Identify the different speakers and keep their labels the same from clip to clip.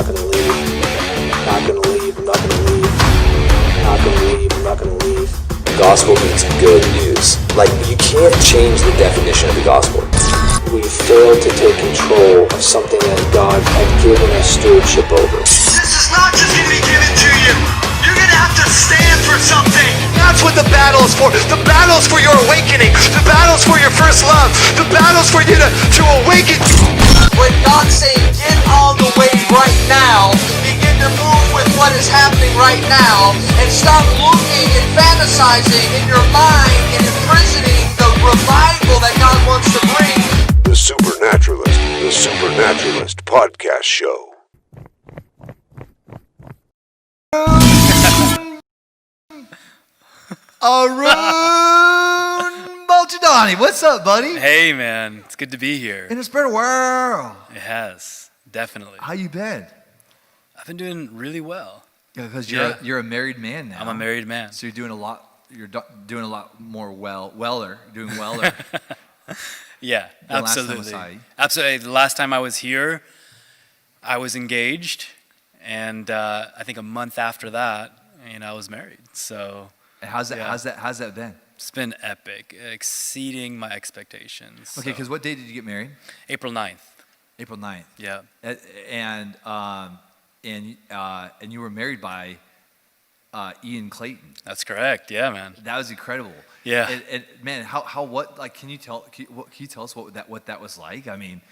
Speaker 1: not gonna leave. Not gonna leave, I'm not gonna leave. Not gonna leave, I'm not gonna leave.
Speaker 2: The gospel means good news. Like, you can't change the definition of the gospel.
Speaker 1: We failed to take control of something that God had given us stewardship over.
Speaker 3: This is not just going to be given to you. You're going to have to stand for something. That's what the battle is for. The battle is for your awakening. The battle is for your first love. The battle is for you to awaken. When God's saying, get on the way right now, begin to move with what is happening right now, and stop looking and fantasizing in your mind and imprisoning the revival that God wants to bring.
Speaker 4: The Supernaturalist podcast show.
Speaker 5: Arun Bulchandani, what's up, buddy?
Speaker 6: Hey, man, it's good to be here.
Speaker 5: In the spirit world.
Speaker 6: It has, definitely.
Speaker 5: How you been?
Speaker 6: I've been doing really well.
Speaker 5: Yeah, because
Speaker 6: Yeah.
Speaker 5: you're a married man now.
Speaker 6: I'm a married man.
Speaker 5: So you're doing a lot. You're doing a lot more weller. Doing weller.
Speaker 6: Yeah,
Speaker 5: than last time
Speaker 6: absolutely.
Speaker 5: we saw you.
Speaker 6: Absolutely. The last time I was here, I was engaged, and I think a month after that, I was married. So
Speaker 5: And how's that?
Speaker 6: Yeah.
Speaker 5: How's that been?
Speaker 6: it's been epic, exceeding my expectations.
Speaker 5: Okay,
Speaker 6: So,
Speaker 5: because what day did you get married?
Speaker 6: April 9th.
Speaker 5: April 9th.
Speaker 6: Yeah.
Speaker 5: And you were married by Ian Clayton.
Speaker 6: That's correct. Yeah, man.
Speaker 5: That was incredible.
Speaker 6: Yeah.
Speaker 5: And man, can you tell us what that was like? I mean,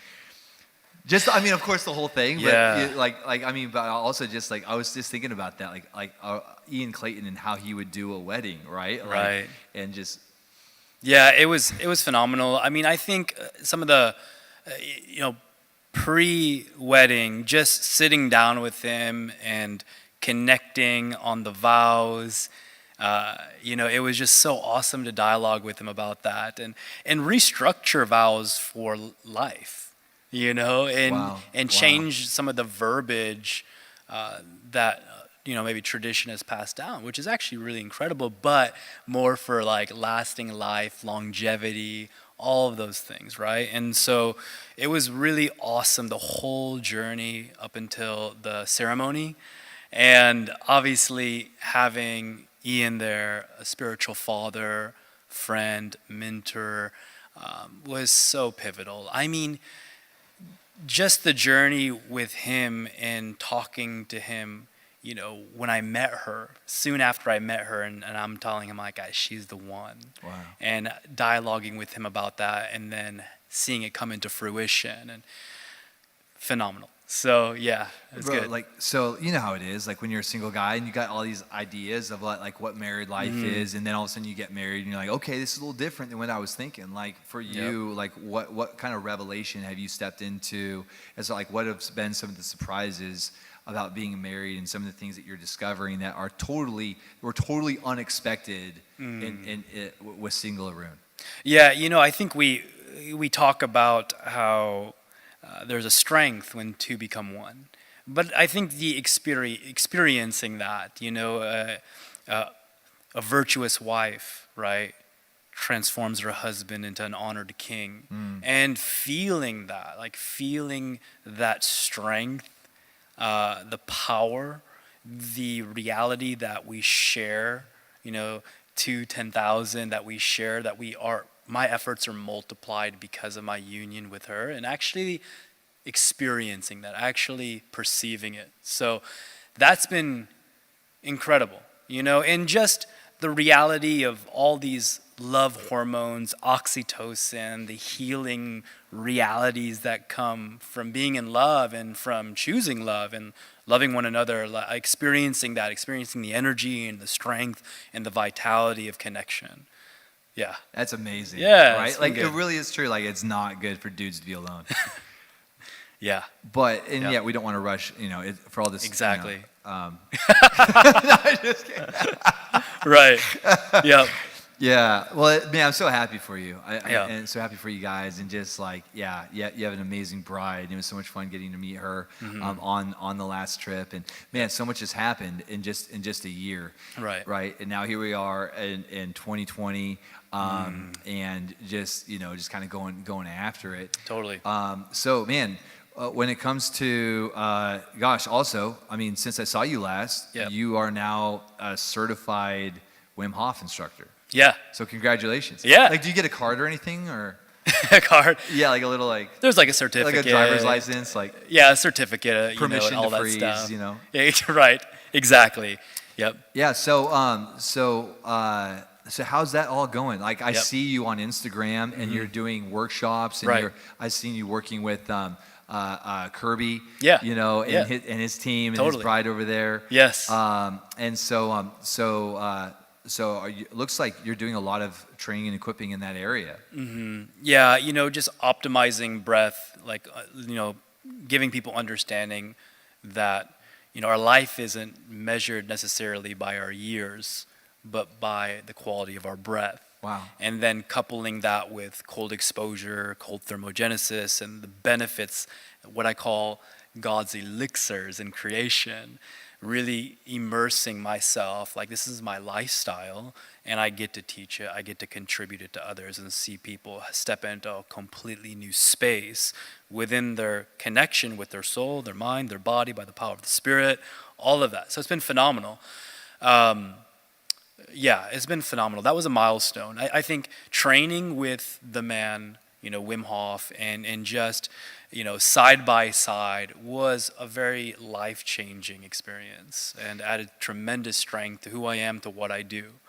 Speaker 5: of course the whole thing, but
Speaker 6: Yeah.
Speaker 5: but also just like I was just thinking about that, like Ian Clayton and how he would do a wedding, right?
Speaker 6: Right.
Speaker 5: And just
Speaker 6: Yeah, it was phenomenal. I mean, I think some of the, pre-wedding, just sitting down with him and connecting on the vows, it was just so awesome to dialogue with him about that and restructure vows for life,
Speaker 5: Wow.
Speaker 6: and change some of the verbiage that maybe tradition has passed down, which is actually really incredible, but more for like lasting life, longevity, all of those things, right? And so it was really awesome, the whole journey up until the ceremony. And obviously having Ian there, a spiritual father, friend, mentor, was so pivotal. I mean, just the journey with him and talking to him, when I met her, soon after I met her, and I'm telling him, like, guys, she's the one.
Speaker 5: Wow.
Speaker 6: And dialoguing with him about that, and then seeing it come into fruition, and phenomenal. So, yeah, it's
Speaker 5: Bro,
Speaker 6: good.
Speaker 5: so you know how it is, like when you're a single guy and you got all these ideas of like what married life is, and then all of a sudden you get married and you're like, okay, this is a little different than what I was thinking. Like for you, like what kind of revelation have you stepped into? As like what have been some of the surprises about being married and some of the things that you're discovering that were totally unexpected with single Arun?
Speaker 6: Yeah, I think we talk about how there's a strength when two become one. But I think the experiencing that, a virtuous wife, right, transforms her husband into an honored king. And feeling that strength, the power, the reality that we share, 10,000 that we share, my efforts are multiplied because of my union with her, and actually experiencing that, actually perceiving it. So that's been incredible, and just the reality of all these love hormones, oxytocin, the healing realities that come from being in love and from choosing love and loving one another, experiencing the energy and the strength and the vitality of connection. Yeah.
Speaker 5: That's amazing.
Speaker 6: Yeah,
Speaker 5: right.
Speaker 6: it's
Speaker 5: Like
Speaker 6: been
Speaker 5: it
Speaker 6: good.
Speaker 5: really is true. Like it's not good for dudes to be alone.
Speaker 6: Yeah.
Speaker 5: But
Speaker 6: Yeah.
Speaker 5: yet we don't want to rush. For all this.
Speaker 6: Exactly.
Speaker 5: No, just kidding.
Speaker 6: Right. Yeah.
Speaker 5: Yeah. Well, man, I'm so happy for you.
Speaker 6: Yeah.
Speaker 5: And so happy for you guys. And just like, you have an amazing bride. It was so much fun getting to meet her on the last trip. And man, so much has happened in just a year.
Speaker 6: Right.
Speaker 5: Right. And now here we are in 2020. And just kind of going after it.
Speaker 6: Totally.
Speaker 5: So man, when it comes to, also, I mean, since I saw you last,
Speaker 6: Yep.
Speaker 5: you are now a certified Wim Hof instructor.
Speaker 6: Yeah.
Speaker 5: So congratulations.
Speaker 6: Yeah.
Speaker 5: Like, do you get a card or anything, or?
Speaker 6: A card.
Speaker 5: Yeah, like a little like.
Speaker 6: There's like a certificate.
Speaker 5: Like a driver's license, like.
Speaker 6: Yeah, a certificate.
Speaker 5: Permission
Speaker 6: all
Speaker 5: to
Speaker 6: that
Speaker 5: freeze,
Speaker 6: stuff.
Speaker 5: you know.
Speaker 6: Yeah, right. Exactly. Yep.
Speaker 5: Yeah. So how's that all going? Like, I
Speaker 6: Yep.
Speaker 5: see you on Instagram, and you're doing workshops, and
Speaker 6: Right.
Speaker 5: I've seen you working with Kirby.
Speaker 6: Yeah.
Speaker 5: You know, and
Speaker 6: Yeah.
Speaker 5: his team and his
Speaker 6: Totally.
Speaker 5: bride over there.
Speaker 6: Yes.
Speaker 5: So it looks like you're doing a lot of training and equipping in that area.
Speaker 6: Yeah, just optimizing breath, like, giving people understanding that, our life isn't measured necessarily by our years, but by the quality of our breath.
Speaker 5: Wow.
Speaker 6: And then coupling that with cold exposure, cold thermogenesis, and the benefits, what I call God's elixirs in creation, really immersing myself, like this is my lifestyle, and I get to teach it, I get to contribute it to others and see people step into a completely new space within their connection with their soul, their mind, their body, by the power of the Spirit, all of that. So it's been phenomenal. Yeah, it's been phenomenal. That was a milestone. I think training with the man, Wim Hof, and just, side by side was a very life-changing experience and added tremendous strength to who I am, to what I do.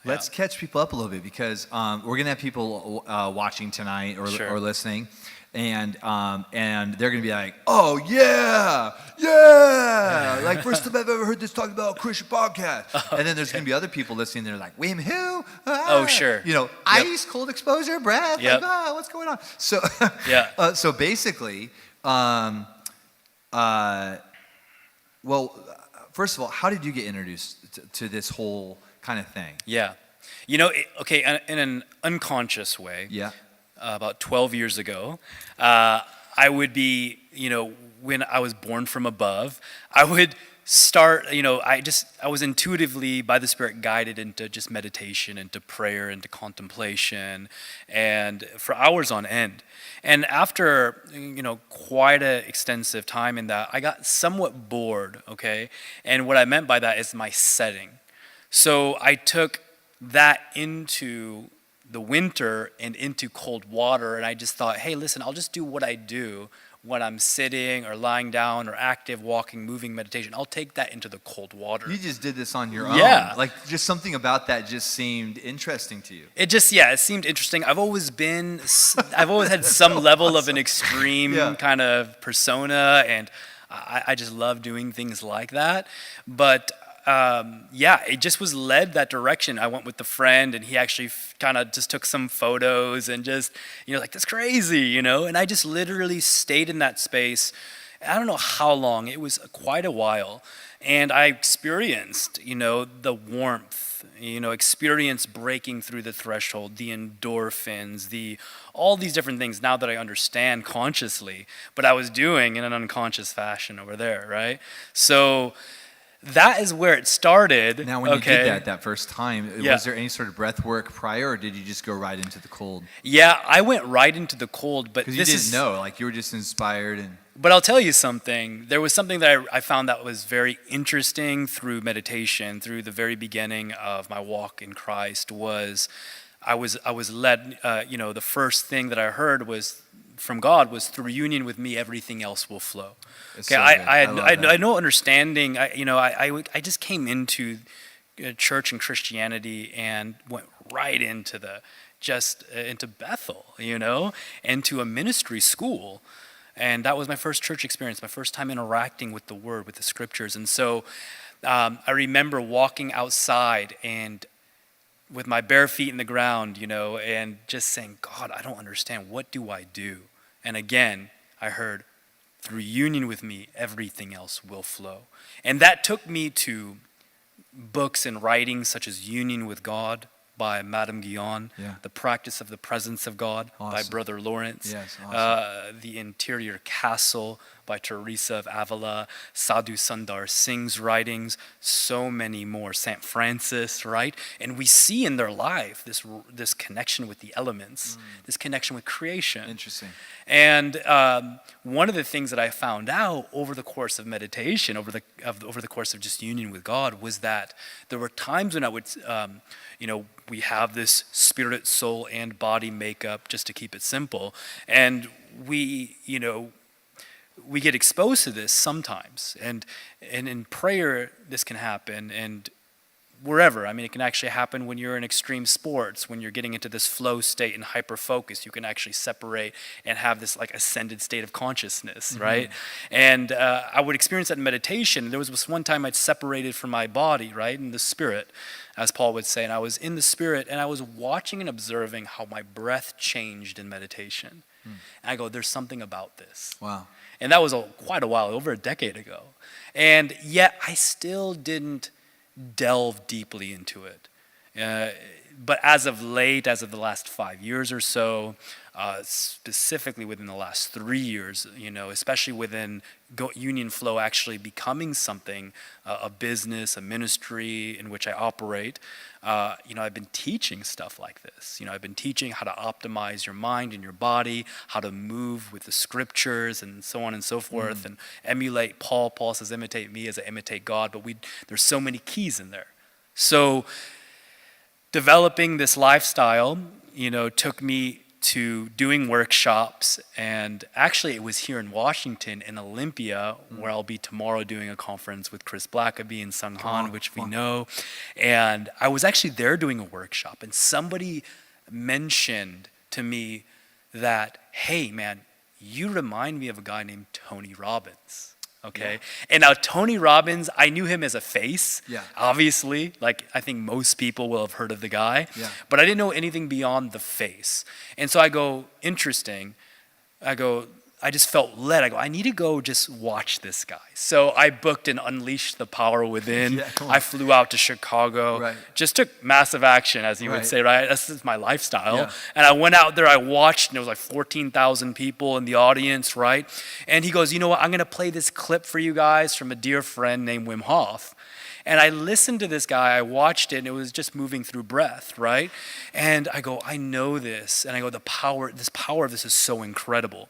Speaker 5: Let's catch people up a little bit, because we're gonna have people watching tonight or
Speaker 6: Sure.
Speaker 5: or listening, and they're gonna be like, "Oh yeah, like first time I've ever heard this talked about a Christian podcast." And then there's gonna be other people listening. They're like, "Wim who?
Speaker 6: Oh, sure.
Speaker 5: Ice, cold exposure, breath.
Speaker 6: Yep.
Speaker 5: Like, what's going on?" So
Speaker 6: Yeah.
Speaker 5: so basically, well, first of all, how did you get introduced to this whole kind of thing?
Speaker 6: Yeah. Okay, in an unconscious way,
Speaker 5: Yeah.
Speaker 6: About 12 years ago, I would be, when I was born from above, I would start, I was intuitively by the Spirit guided into just meditation, into prayer, into contemplation, and for hours on end. And after, quite an extensive time in that, I got somewhat bored, okay? And what I meant by that is my setting. So I took that into the winter and into cold water, and I just thought, hey, listen, I'll just do what I do when I'm sitting or lying down or active, walking, moving, meditation. I'll take that into the cold water.
Speaker 5: You just did this on your own.
Speaker 6: Yeah.
Speaker 5: Like, just something about that just seemed interesting to you.
Speaker 6: It seemed interesting. I've always had some level of an extreme kind of persona, and I just love doing things like that. But it just was led that direction. I went with a friend, and he actually kind of just took some photos and just, like, that's crazy, and I just literally stayed in that space. I don't know how long. It was quite a while. And I experienced, the warmth, experienced breaking through the threshold, the endorphins, all these different things now that I understand consciously, but I was doing in an unconscious fashion over there, right? So that is where it started.
Speaker 5: Now, when you did that first time, was there any sort of breath work prior, or did you just go right into the cold?
Speaker 6: Yeah, I went right into the cold, but
Speaker 5: because you didn't know, like you were just inspired.
Speaker 6: But I'll tell you something. There was something that I found that was very interesting through meditation, through the very beginning of my walk in Christ. I was led. The first thing that I heard was from God was, through union with me, everything else will flow. Okay, I had no understanding. I just came into church and Christianity and went right into into Bethel, and to a ministry school. And that was my first church experience, my first time interacting with the Word, with the Scriptures. And so I remember walking outside and with my bare feet in the ground, and just saying, God, I don't understand. What do I do? And again, I heard, through union with me, everything else will flow. And that took me to books and writings such as Union with God by Madame Guyon, The Practice of the Presence of God by Brother Lawrence,
Speaker 5: Yes, awesome.
Speaker 6: The Interior Castle by Teresa of Avila, Sadhu Sundar Singh's writings, so many more, St. Francis, right? And we see in their life this connection with the elements, this connection with creation.
Speaker 5: Interesting.
Speaker 6: And one of the things that I found out over the course of meditation, over the course of just union with God, was that there were times when I would, we have this spirit, soul, and body makeup, just to keep it simple, and we get exposed to this sometimes, and in prayer this can happen, and wherever. I mean, it can actually happen when you're in extreme sports, when you're getting into this flow state and hyper focus. You can actually separate and have this like ascended state of consciousness, right? And I would experience that in meditation. There was this one time I'd separated from my body, right, in the spirit, as Paul would say, and I was in the spirit, and I was watching and observing how my breath changed in meditation. And I go, there's something about this.
Speaker 5: Wow.
Speaker 6: And that was quite a while, over a decade ago. And yet I still didn't delve deeply into it. But as of late, as of the last 5 years or so, specifically within the last 3 years, especially within Union Flow actually becoming something, a business, a ministry in which I operate, I've been teaching stuff like this. I've been teaching how to optimize your mind and your body, how to move with the scriptures and so on and so forth, and emulate Paul. Paul says, imitate me as I imitate God, but there's so many keys in there. So developing this lifestyle, took me to doing workshops, and actually it was here in Washington, in Olympia, where I'll be tomorrow doing a conference with Chris Blackaby and Sung Han, which we know. And I was actually there doing a workshop, and somebody mentioned to me that, hey man, you remind me of a guy named Tony Robbins. Okay. Yeah. And now Tony Robbins, I knew him as a face, obviously, like I think most people will have heard of the guy, but I didn't know anything beyond the face. And so I go, interesting. I just felt led. I need to go just watch this guy. So I booked and unleashed the power within. I flew out to Chicago, just took massive action, as you would say, right? This is my lifestyle. And I went out there, I watched, and there was like 14,000 people in the audience, right? And he goes, you know what, I'm gonna play this clip for you guys from a dear friend named Wim Hof. And I listened to this guy, I watched it, and it was just moving through breath, right? And I go, I know this. And I go, this power of this is so incredible.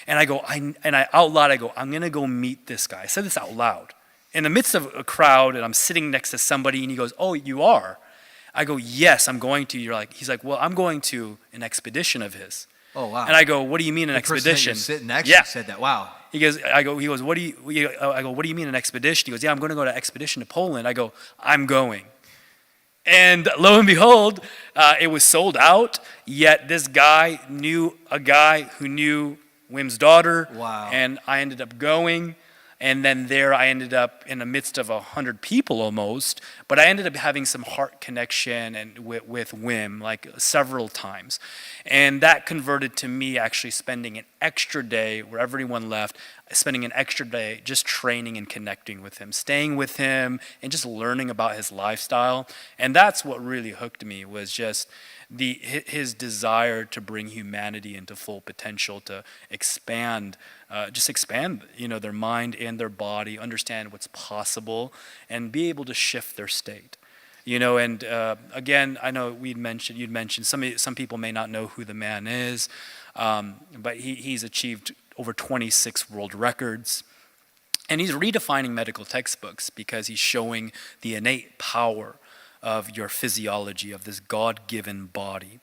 Speaker 6: And I go, out loud, I go, I'm gonna go meet this guy. I said this out loud. In the midst of a crowd, and I'm sitting next to somebody, and he goes, oh, you are? I go, yes, I'm going to. He's like, well, I'm going to an expedition of his.
Speaker 5: Oh, wow.
Speaker 6: And I go, what do you mean an expedition?
Speaker 5: The person that you're sitting next to said that, wow.
Speaker 6: He goes, what do you mean an expedition? He goes, yeah, I'm going to go to an expedition to Poland. I go, I'm going. And lo and behold, it was sold out, yet this guy knew a guy who knew Wim's daughter.
Speaker 5: Wow.
Speaker 6: And I ended up going. And then there I ended up in the midst of 100 people almost, but I ended up having some heart connection and with Wim, like several times. And that converted to me actually spending an extra day, where everyone left, spending an extra day just training and connecting with him, staying with him, and just learning about his lifestyle. And that's what really hooked me, was just his desire to bring humanity into full potential, to expand, their mind and their body, understand what's possible, and be able to shift their state. And again, I know you'd mentioned some people may not know who the man is, but he's achieved over 26 world records. And he's redefining medical textbooks because he's showing the innate power of your physiology, of this God-given body.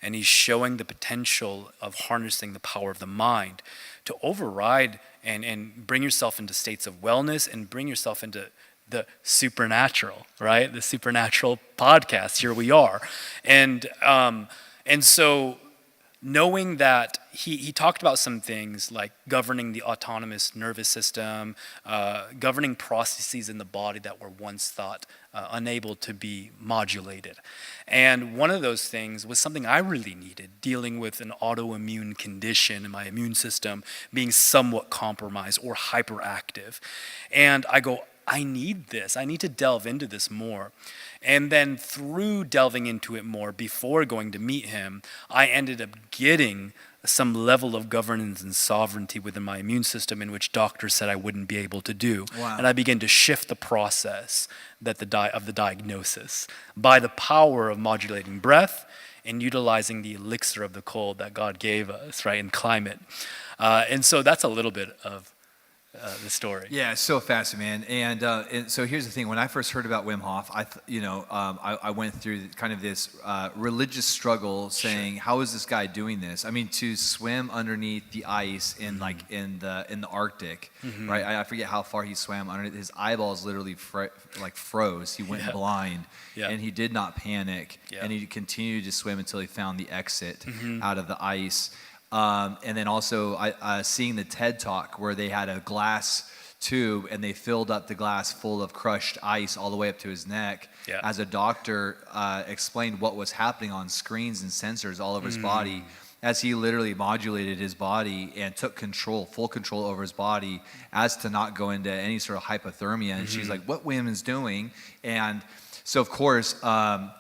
Speaker 6: And he's showing the potential of harnessing the power of the mind to override and bring yourself into states of wellness and bring yourself into the supernatural, right? The supernatural podcast, here we are. And so knowing that he talked about some things like governing the autonomous nervous system, governing processes in the body that were once thought unable to be modulated. And one of those things was something I really needed, dealing with an autoimmune condition in my immune system being somewhat compromised or hyperactive. And I go, I need this. I need to delve into this more. And then through delving into it more before going to meet him, I ended up getting some level of governance and sovereignty within my immune system in which doctors said I wouldn't be able to do.
Speaker 5: Wow.
Speaker 6: And I began to shift the process that of the diagnosis by the power of modulating breath and utilizing the elixir of the cold that God gave us, right, in climate. And so that's a little bit of the story.
Speaker 5: Yeah, it's so fascinating, man. And so here's the thing: when I first heard about Wim Hof, I went through kind of this religious struggle, saying, "How is this guy doing this?" I mean, to swim underneath the ice in in the Arctic, right? I forget how far he swam underneath. His eyeballs literally froze. He went blind, and he did not panic, and he continued to swim until he found the exit out of the ice. And then also seeing the TED Talk where they had a glass tube and they filled up the glass full of crushed ice all the way up to his neck. As a doctor explained what was happening on screens and sensors all over his body, as he literally modulated his body and took full control over his body as to not go into any sort of hypothermia. And she's like, what Wim is doing? And so, of course, I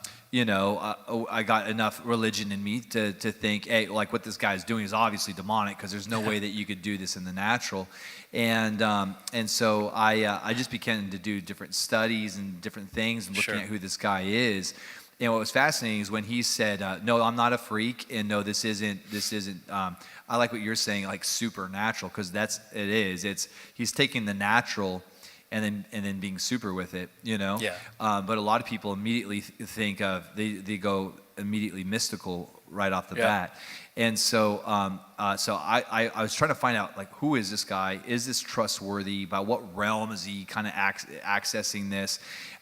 Speaker 5: got enough religion in me to think, hey, like what this guy's doing is obviously demonic because there's no way that you could do this in the natural. And so I just began to do different studies and different things and looking at who this guy is. And what was fascinating is when he said, no, I'm not a freak, and no, this isn't. I like what you're saying, like supernatural, because it is. He's taking the natural and then being super with it, But a lot of people immediately think of they go immediately mystical right off the bat, and so I was trying to find out, like, who is this guy? Is this trustworthy? By what realm is he kind of accessing this?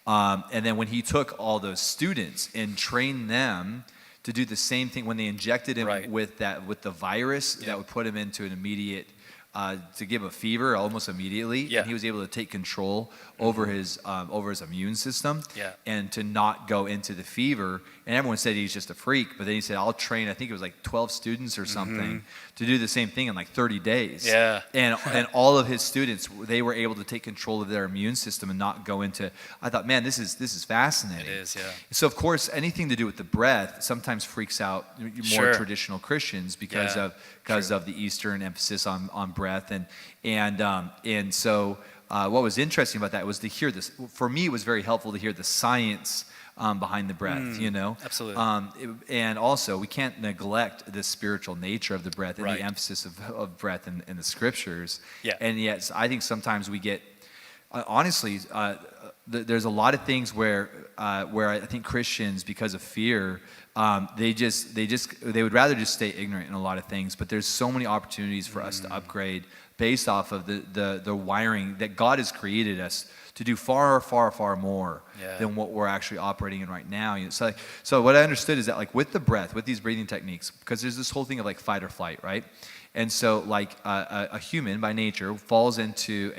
Speaker 5: And then when he took all those students and trained them to do the same thing, when they injected him with the virus that would put him into an immediate to give a fever almost immediately, and he was able to take control over his immune system, and to not go into the fever. And everyone said he's just a freak, but then he said, I'll train, I think it was like 12 students or something, to do the same thing in like 30 days. And all of his students, they were able to take control of their immune system and not go into. I thought, man, this is fascinating.
Speaker 6: It is,
Speaker 5: So of course, anything to do with the breath sometimes freaks out more traditional Christians because of the Eastern emphasis on breath, and so what was interesting about that was to hear this. For me, it was very helpful to hear the science behind the breath,
Speaker 6: Absolutely.
Speaker 5: And also, we can't neglect the spiritual nature of the breath and the emphasis of breath in the scriptures. And yet, I think sometimes we get, honestly, there's a lot of things where I think Christians, because of fear, they would rather just stay ignorant in a lot of things. But there's so many opportunities for us to upgrade based off of the wiring that God has created us to do far, far, far more than what we're actually operating in right now. So what I understood is that, like, with the breath, with these breathing techniques, because there's this whole thing of like fight or flight, right? And so like a human by nature falls into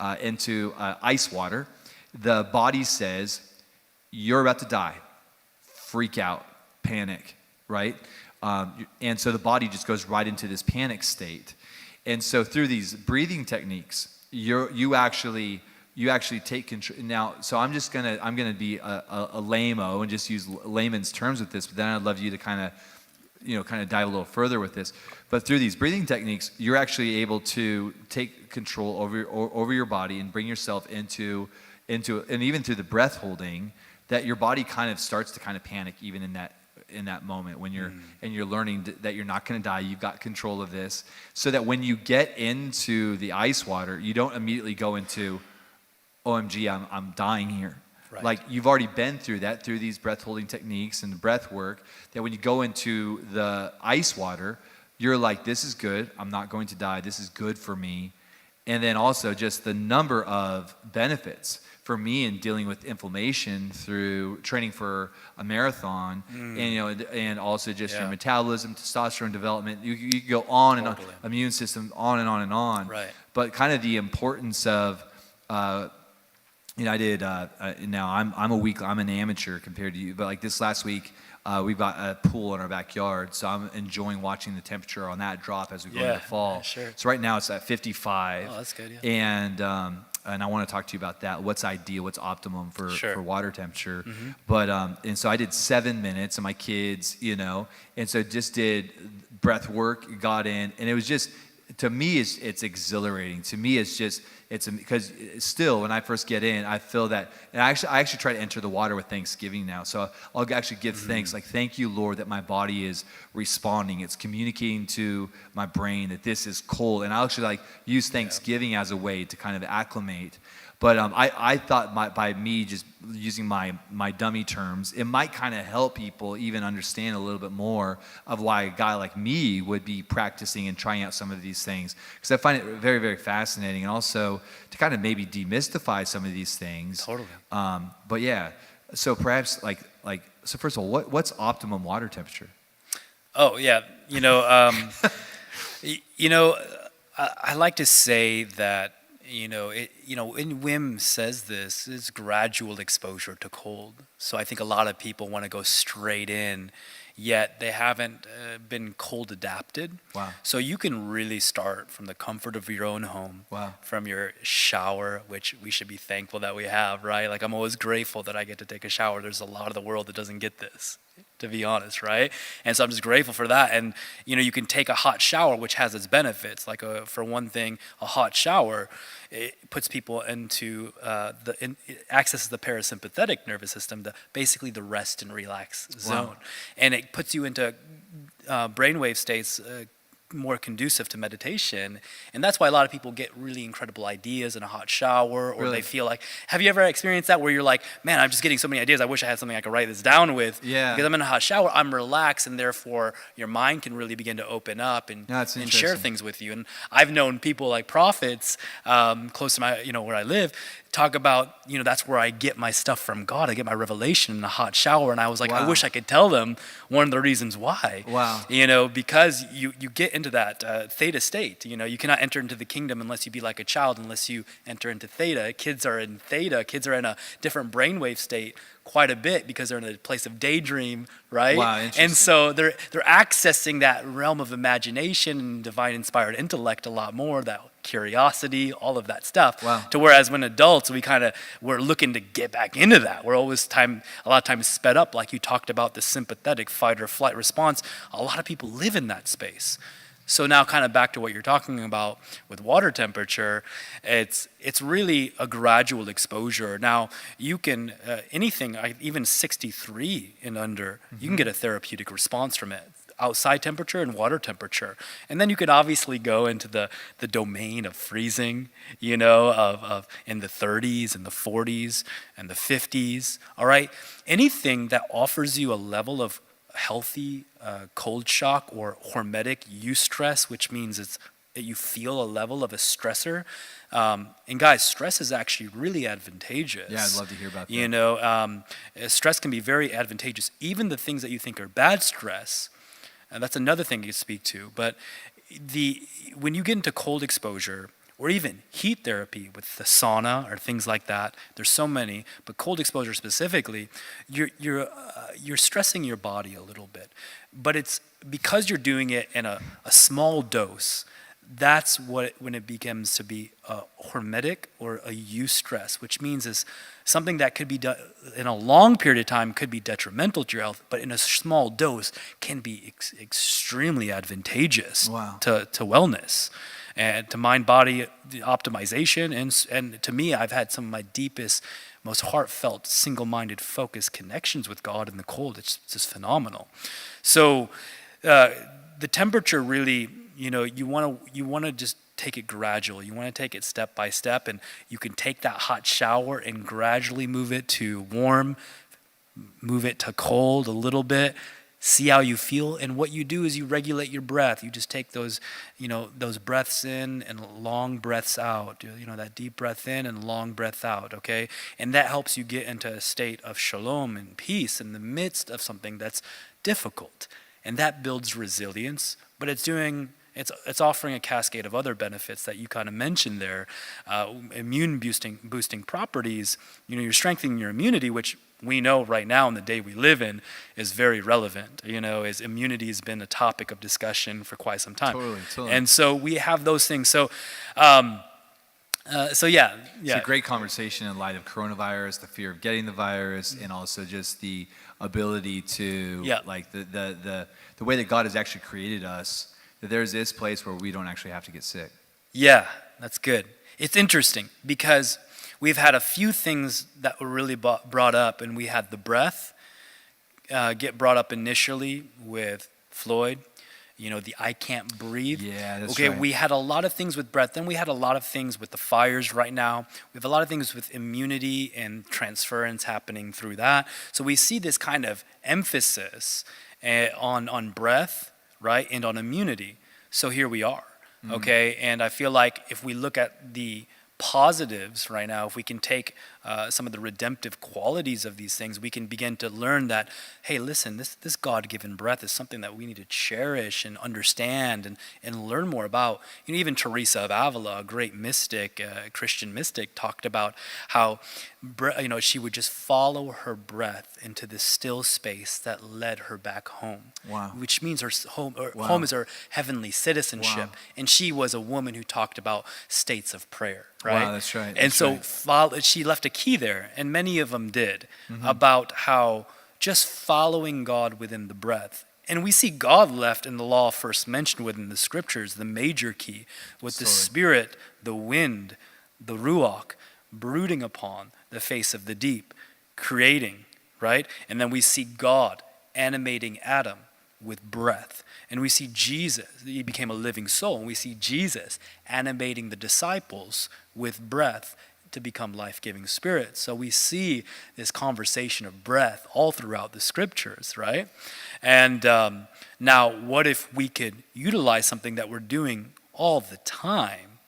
Speaker 5: ice water. The body says, you're about to die. Freak out, panic, right? And so the body just goes right into this panic state. And so through these breathing techniques, you actually take control. Now, so I'm gonna be a lame-o and just use layman's terms with this, but then I'd love you to kind of dive a little further with this. But through these breathing techniques, you're actually able to take control over your body and bring yourself into, and even through the breath holding, that your body kind of starts to kind of panic even in that moment when you're learning that you're not going to die. You've got control of this, so that when you get into the ice water, you don't immediately go into, OMG, I'm dying here. Right. Like, you've already been through that through these breath holding techniques and the breath work, that when you go into the ice water, you're like, this is good. I'm not going to die. This is good for me. And then also just the number of benefits for me in dealing with inflammation through training for a marathon, and also just your metabolism, testosterone development. You can go on and on, immune system, on and on and on.
Speaker 6: Right.
Speaker 5: But kind of the importance of, I did. Now I'm an amateur compared to you, but like this last week, we've got a pool in our backyard, so I'm enjoying watching the temperature on that drop as we go into fall.
Speaker 6: Sure.
Speaker 5: So right now it's at 55.
Speaker 6: Oh, that's good. Yeah.
Speaker 5: And I want to talk to you about that. What's ideal? What's optimum for water temperature?
Speaker 6: Mm-hmm.
Speaker 5: But and so I did 7 minutes, and my kids, and so just did breath work got in, and it was just, to me, it's exhilarating. To me, it's because still when I first get in, I feel that, and I actually try to enter the water with thanksgiving now. So I'll actually give thanks, like, thank you, Lord, that my body is responding. It's communicating to my brain that this is cold, and I'll actually like use Thanksgiving as a way to kind of acclimate. But I thought by me just using my dummy terms, it might kind of help people even understand a little bit more of why a guy like me would be practicing and trying out some of these things. Because I find it very, very fascinating, and also to kind of maybe demystify some of these things.
Speaker 6: Totally.
Speaker 5: But yeah, so perhaps so first of all, what's optimum water temperature?
Speaker 6: Oh yeah, I like to say that. And Wim says this, is gradual exposure to cold. So I think a lot of people want to go straight in, yet they haven't been cold adapted.
Speaker 5: Wow.
Speaker 6: So you can really start from the comfort of your own home, from your shower, which we should be thankful that we have, right? Like, I'm always grateful that I get to take a shower. There's a lot of the world that doesn't get this, to be honest, right? And so I'm just grateful for that. And, you can take a hot shower, which has its benefits. Like, for one thing, a hot shower, it puts people into, it accesses the parasympathetic nervous system, basically the rest and relax zone.
Speaker 5: Wow.
Speaker 6: And it puts you into brainwave states more conducive to meditation. And that's why a lot of people get really incredible ideas in a hot shower, or
Speaker 5: Really?
Speaker 6: they feel like, have you ever experienced that where you're like, man, I'm just getting so many ideas, I wish I had something I could write this down with.
Speaker 5: Yeah.
Speaker 6: Because I'm in a hot shower, I'm relaxed, and therefore your mind can really begin to open up and
Speaker 5: That's
Speaker 6: and share
Speaker 5: interesting.
Speaker 6: things with you. And I've known people like prophets close to my, where I live, talk about, that's where I get my stuff from God. I get my revelation in a hot shower. And I was like, I
Speaker 5: Wow.
Speaker 6: wish I could tell them one of the reasons why.
Speaker 5: Wow.
Speaker 6: Because you get into that theta state. You cannot enter into the kingdom unless you be like a child, unless you enter into theta. Kids are in theta. Kids are in a different brainwave state quite a bit because they're in a place of daydream, right?
Speaker 5: Wow, interesting.
Speaker 6: And so they're accessing that realm of imagination and divine inspired intellect a lot more, that curiosity, all of that stuff.
Speaker 5: Wow.
Speaker 6: To whereas when adults, we're looking to get back into that. We're always a lot of times sped up, like you talked about, the sympathetic fight or flight response. A lot of people live in that space. So now kind of back to what you're talking about with water temperature, it's really a gradual exposure. Now you can, anything, even 63 and under, you can get a therapeutic response from it. Outside temperature and water temperature. And then you could obviously go into the domain of freezing, of in the 30s and the 40s and the 50s, all right? Anything that offers you a level of healthy cold shock or hormetic eustress, which means that you feel a level of a stressor. And guys, stress is actually really advantageous.
Speaker 5: Yeah, I'd love to hear about that.
Speaker 6: Stress can be very advantageous. Even the things that you think are bad stress, and that's another thing you speak to. But when you get into cold exposure, or even heat therapy with the sauna or things like that, there's so many. But cold exposure specifically, you're stressing your body a little bit. But it's because you're doing it in a small dose. That's when it begins to be a hormetic or a eustress, which means is something that could be done in a long period of time could be detrimental to your health, but in a small dose can be extremely advantageous
Speaker 5: Wow.
Speaker 6: to wellness and to mind-body optimization. And to me, I've had some of my deepest, most heartfelt, single-minded, focused connections with God in the cold. It's just phenomenal. So the temperature really, you want to just take it gradual. You want to take it step by step, and you can take that hot shower and gradually move it to warm, move it to cold a little bit, see how you feel. And what you do is you regulate your breath. You just take those breaths in and long breaths out, that deep breath in and long breath out, okay? And that helps you get into a state of shalom and peace in the midst of something that's difficult. And that builds resilience, but it's offering a cascade of other benefits that you kind of mentioned there. Immune boosting properties. You're strengthening your immunity, which we know right now in the day we live in is very relevant. As immunity has been a topic of discussion for quite some time.
Speaker 5: Totally.
Speaker 6: And so we have those things. So So yeah.
Speaker 5: It's a great conversation in light of coronavirus, the fear of getting the virus, and also just the ability to, like the way that God has actually created us, that there's this place where we don't actually have to get sick.
Speaker 6: Yeah, that's good. It's interesting because we've had a few things that were really brought up, and we had the breath get brought up initially with Floyd. The I can't breathe.
Speaker 5: Yeah, that's
Speaker 6: okay,
Speaker 5: right.
Speaker 6: We had a lot of things with breath. Then we had a lot of things with the fires right now. We have a lot of things with immunity and transference happening through that. So we see this kind of emphasis on breath, right, and on immunity. So here we are, okay? And I feel like if we look at the positives right now, if we can take some of the redemptive qualities of these things, we can begin to learn that, hey, listen, this God-given breath is something that we need to cherish and understand and learn more about. Even Teresa of Avila, a great mystic, Christian mystic, talked about how she would just follow her breath into this still space that led her back home.
Speaker 5: Wow.
Speaker 6: Which means her home is her heavenly citizenship.
Speaker 5: Wow.
Speaker 6: And she was a woman who talked about states of prayer, right?
Speaker 5: Wow, that's right.
Speaker 6: And
Speaker 5: That's
Speaker 6: so
Speaker 5: right.
Speaker 6: she left a key there, and many of them did, about how just following God within the breath. And we see God left in the law first mentioned within the scriptures, the major key, with the spirit, the wind, the ruach, brooding upon the face of the deep, creating, right? And then we see God animating Adam with breath. And we see Jesus, he became a living soul, and we see Jesus animating the disciples with breath to become life-giving spirits. So we see this conversation of breath all throughout the scriptures, right? And now what if we could utilize something that we're doing all the time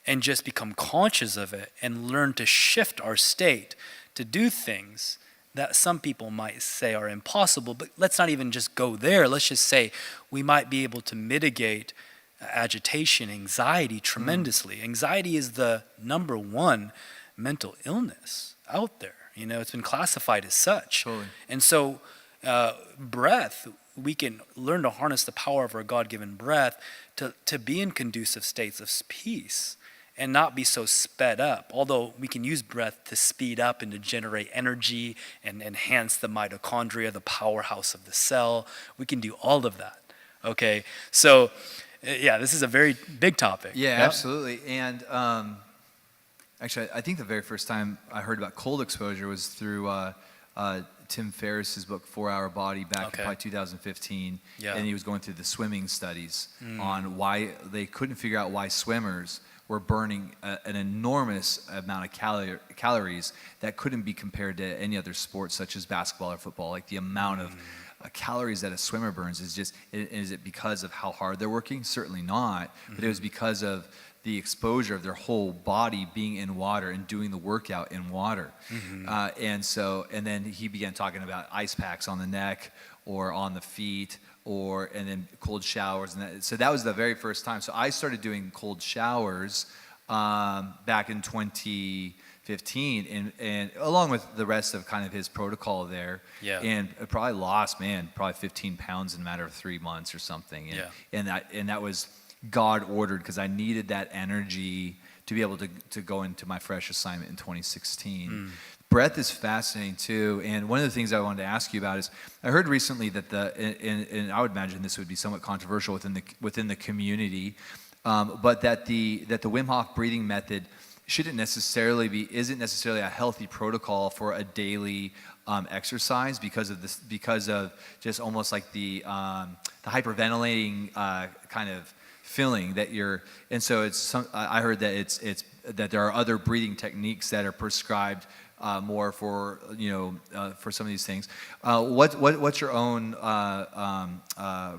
Speaker 6: and just become conscious of it and learn to shift our state to do things that some people might say are impossible, but let's not even just go there. Let's just say we might be able to mitigate agitation, anxiety tremendously. Anxiety is the number one mental illness out there. It's been classified as such.
Speaker 5: Totally.
Speaker 6: And so breath, we can learn to harness the power of our God-given breath to be in conducive states of peace and not be so sped up. Although we can use breath to speed up and to generate energy and enhance the mitochondria, the powerhouse of the cell. We can do all of that. Okay, so this is a very big topic.
Speaker 5: Yeah, absolutely. And actually, I think the very first time I heard about cold exposure was through Tim Ferriss's book, 4-Hour Body, back in probably 2015.
Speaker 6: Yeah.
Speaker 5: And he was going through the swimming studies on why they couldn't figure out why swimmers were burning an enormous amount of calories that couldn't be compared to any other sport, such as basketball or football. Like the amount of calories that a swimmer burns is it because of how hard they're working? Certainly not. But it was because of the exposure of their whole body being in water and doing the workout in water. And then he began talking about ice packs on the neck or on the feet, and then cold showers. So that was the very first time. So I started doing cold showers back in 2015, and along with the rest of kind of his protocol there.
Speaker 6: Yeah.
Speaker 5: And I probably lost, probably 15 pounds in a matter of 3 months or something. And that was God ordered, because I needed that energy to be able to go into my fresh assignment in 2016. Breath is fascinating too, and one of the things I wanted to ask you about is I heard recently that and I would imagine this would be somewhat controversial within the community, but that the Wim Hof breathing method isn't necessarily a healthy protocol for a daily exercise because of just almost like the hyperventilating kind of feeling that you're, and so I heard that that there are other breathing techniques that are prescribed more for for some of these things. What's your own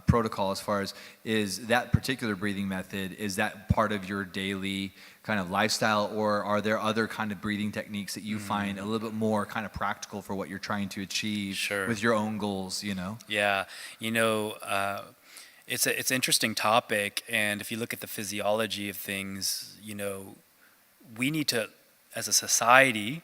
Speaker 5: protocol as far as, is that particular breathing method, is that part of your daily kind of lifestyle, or are there other kind of breathing techniques that you find a little bit more kind of practical for what you're trying to achieve with your own goals?
Speaker 6: Yeah, it's an interesting topic, and if you look at the physiology of things, we need to, as a society,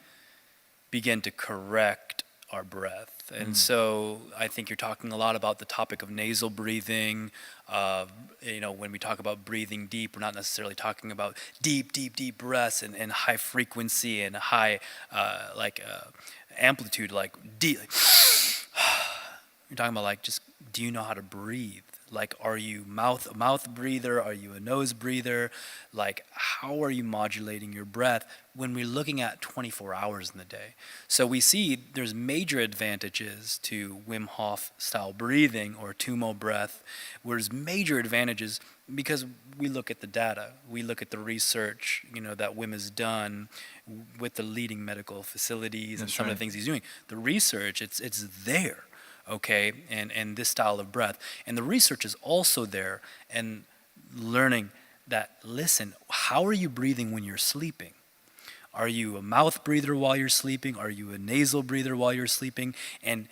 Speaker 6: begin to correct our breath. And so I think you're talking a lot about the topic of nasal breathing. When we talk about breathing deep, we're not necessarily talking about deep breaths and high frequency and high amplitude, like deep. You're talking about like, just, do you know how to breathe? Like, are you a mouth breather? Are you a nose breather? Like, how are you modulating your breath when we're looking at 24 hours in the day? So we see there's major advantages to Wim Hof style breathing or Tumo breath, where there's major advantages because we look at the data, we look at the research, that Wim has done with the leading medical facilities and some of the things he's doing. The research, it's there. Okay, and this style of breath. And the research is also there, and learning that, listen, how are you breathing when you're sleeping? Are you a mouth breather while you're sleeping? Are you a nasal breather while you're sleeping? And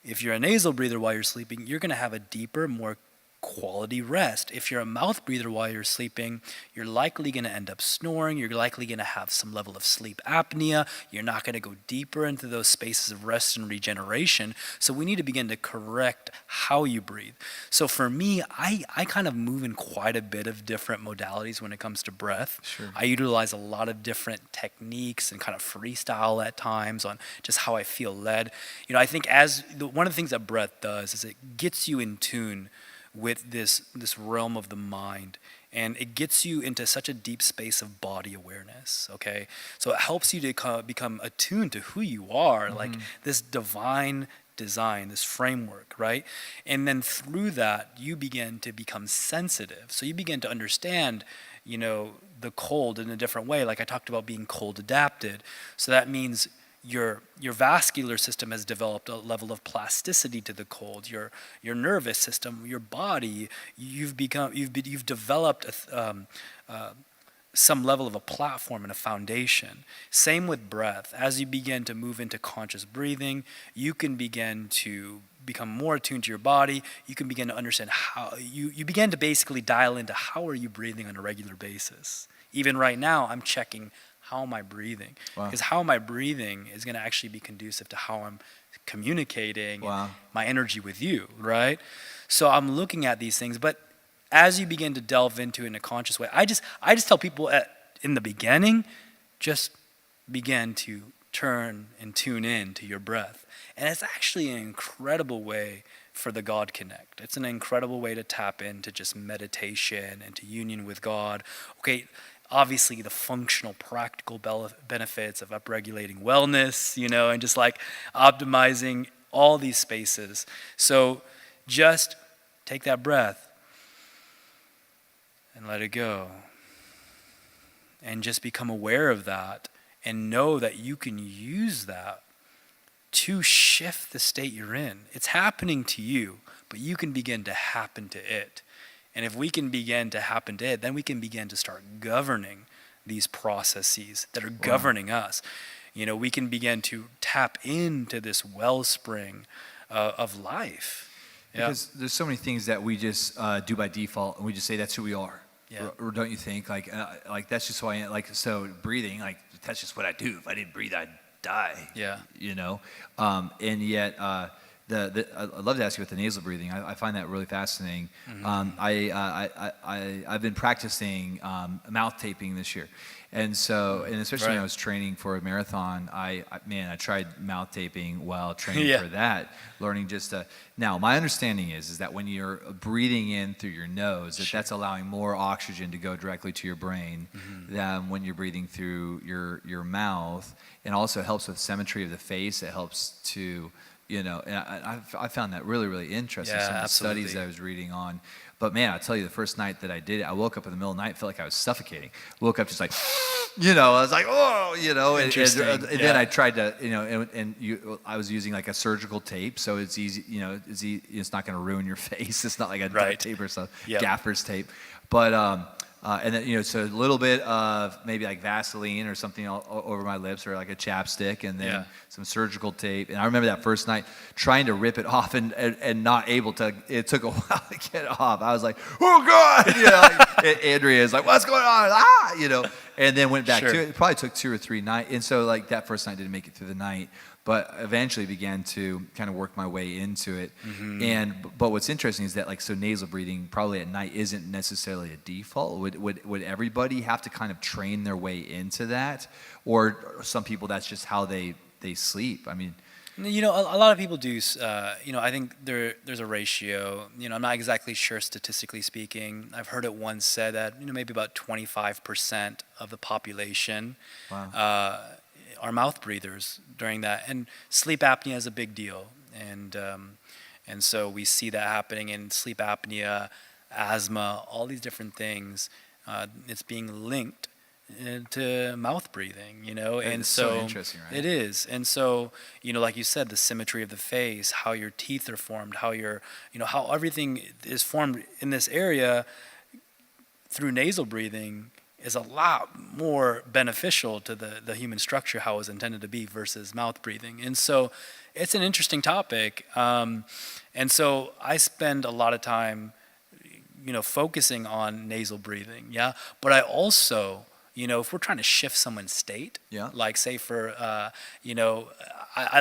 Speaker 6: if you're a nasal breather while you're sleeping, you're going to have a deeper, more quality rest. If you're a mouth breather while you're sleeping, you're likely going to end up snoring. You're likely going to have some level of sleep apnea. You're not going to go deeper into those spaces of rest and regeneration. So we need to begin to correct how you breathe. So for me, I kind of move in quite a bit of different modalities when it comes to breath.
Speaker 5: Sure.
Speaker 6: I utilize a lot of different techniques and kind of freestyle at times on just how I feel led. I think one of the things that breath does is it gets you in tune with this realm of the mind, and it gets you into such a deep space of body awareness. Okay, so it helps you to become attuned to who you are, like this divine design, this framework, right? And then through that, you begin to become sensitive. So you begin to understand, the cold in a different way. Like I talked about being cold adapted. So that means your vascular system has developed a level of plasticity to the cold. Your nervous system, your body, you've developed some level of a platform and a foundation. Same with breath. As you begin to move into conscious breathing, you can begin to become more attuned to your body. You can begin to understand how you begin to basically dial into how are you breathing on a regular basis. Even right now, I'm checking, how am I breathing? Because how am I breathing is going to actually be conducive to how I'm communicating my energy with you, right? So I'm looking at these things, but as you begin to delve into it in a conscious way, I just tell people in the beginning, just begin to turn and tune in to your breath. And it's actually an incredible way for the God connect. It's an incredible way to tap into just meditation and to union with God. Okay, obviously the functional, practical benefits of upregulating wellness, and just like optimizing all these spaces. So just take that breath and let it go. And just become aware of that and know that you can use that to shift the state you're in. It's happening to you, but you can begin to happen to it. And if we can begin to happen to it, then we can begin to start governing these processes that are governing us. We can begin to tap into this wellspring of life.
Speaker 5: Because there's so many things that we just do by default, and we just say that's who we are.
Speaker 6: Yeah.
Speaker 5: Or don't you think? Like that's just who I am. Like, so breathing, like that's just what I do. If I didn't breathe, I'd die.
Speaker 6: Yeah.
Speaker 5: And yet, I'd love to ask you about the nasal breathing. I find that really fascinating. I've been practicing mouth taping this year, and especially when I was training for a marathon, I tried mouth taping while training for that, learning just to. Now, my understanding is that when you're breathing in through your nose, that's allowing more oxygen to go directly to your brain than when you're breathing through your mouth, and also helps with symmetry of the face. It helps to and I found that really, really interesting.
Speaker 6: Yeah,
Speaker 5: some of the
Speaker 6: absolutely.
Speaker 5: studies I was reading on. But man, I'll tell you, the first night that I did it, I woke up in the middle of the night, felt like I was suffocating. Woke up just like, I was like, and then I tried to, I was using like a surgical tape, so it's easy, it's not going to ruin your face. It's not like a duct tape or some gaffer's tape. But, and then, so a little bit of maybe like Vaseline or something over my lips, or like a chapstick, and then some surgical tape. And I remember that first night trying to rip it off and not able to. It took a while to get it off. I was like, oh God, Andrea is like, what's going on? And then went back to it. It probably took 2 or 3 nights. And so like that first night didn't make it through the night. but eventually began to kind of work my way into it. But what's interesting is that like, so nasal breathing probably at night isn't necessarily a default. Would everybody have to kind of train their way into that, or some people that's just how they sleep? I mean,
Speaker 6: You know, a lot of people do. You know, I think there's a ratio. You know, I'm not exactly sure statistically speaking. I've heard it once said that maybe about 25% of the population are mouth breathers during that, and sleep apnea is a big deal, and so we see that happening in sleep apnea, asthma, all these different things. It's being linked to mouth breathing, and
Speaker 5: it's
Speaker 6: so
Speaker 5: so interesting, right?
Speaker 6: It is. And so, like you said, the symmetry of the face, how your teeth are formed, how how everything is formed in this area through nasal breathing is a lot more beneficial to the human structure, how it was intended to be, versus mouth breathing. And so it's an interesting topic. And so I spend a lot of time, focusing on nasal breathing. Yeah. But I also, if we're trying to shift someone's state, like say for, I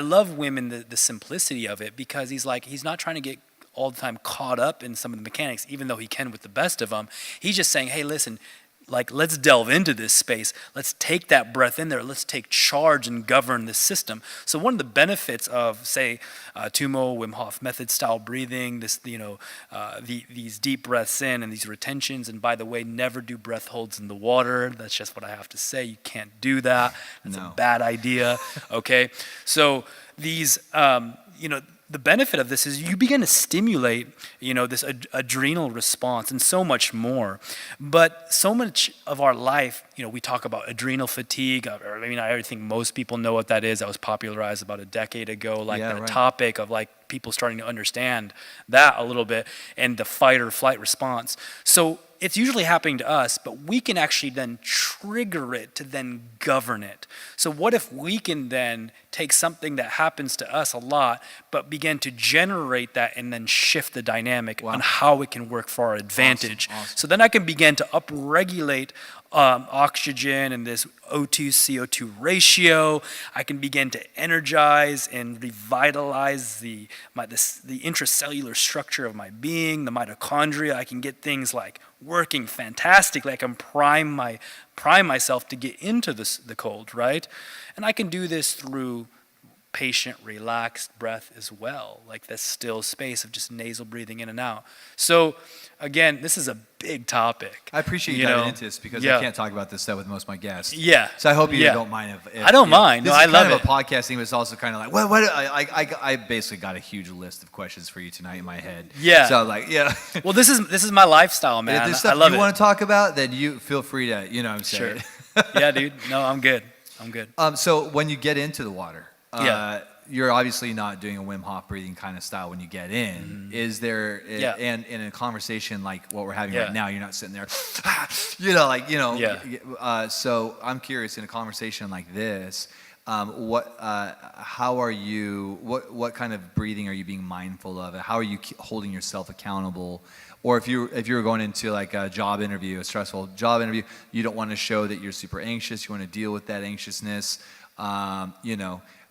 Speaker 6: love Wim in the simplicity of it, because he's not trying to get all the time caught up in some of the mechanics, even though he can with the best of them. He's just saying, hey, listen, let's delve into this space. Let's take that breath in there. Let's take charge and govern this system. So one of the benefits of, say, Tumo, Wim Hof method style breathing, these deep breaths in and these retentions. And by the way, never do breath holds in the water. That's just what I have to say. You can't do that. That's a bad idea. Okay. So these, the benefit of this is you begin to stimulate, this adrenal response and so much more. But so much of our life, we talk about adrenal fatigue. I think most people know what that is. That was popularized about a decade ago, topic of people starting to understand that a little bit, and the fight or flight response. So it's usually happening to us, but we can actually then trigger it to then govern it. So what if we can then take something that happens to us a lot, but begin to generate that and then shift the dynamic on how it can work for our advantage. Awesome. So then I can begin to upregulate oxygen and this O2 CO2 ratio. I can begin to energize and revitalize the intracellular structure of my being, the mitochondria. I can get things working fantastically. I can prime myself to get into the cold, right? And I can do this through patient, relaxed breath as well, this still space of just nasal breathing in and out. So again, this is a big topic.
Speaker 5: I appreciate you diving into this, because I can't talk about this stuff with most of my guests.
Speaker 6: Yeah.
Speaker 5: So I hope you don't mind if
Speaker 6: I don't mind. No, I love it.
Speaker 5: This is kind of a podcasting, but it's also kind of I basically got a huge list of questions for you tonight in my head. Yeah. So
Speaker 6: Well, this is my lifestyle, man.
Speaker 5: If there's stuff you want to talk about, then you feel free to, what I'm saying.
Speaker 6: Sure. Yeah, dude. No, I'm good.
Speaker 5: So when you get into the water, you're obviously not doing a Wim Hof breathing kind of style when you get in. Mm-hmm. Is there, and in a conversation like what we're having right now, you're not sitting there, so I'm curious, in a conversation like this, what kind of breathing are you being mindful of? How are you holding yourself accountable? Or if you were going into a job interview, a stressful job interview, you don't want to show that you're super anxious. You want to deal with that anxiousness.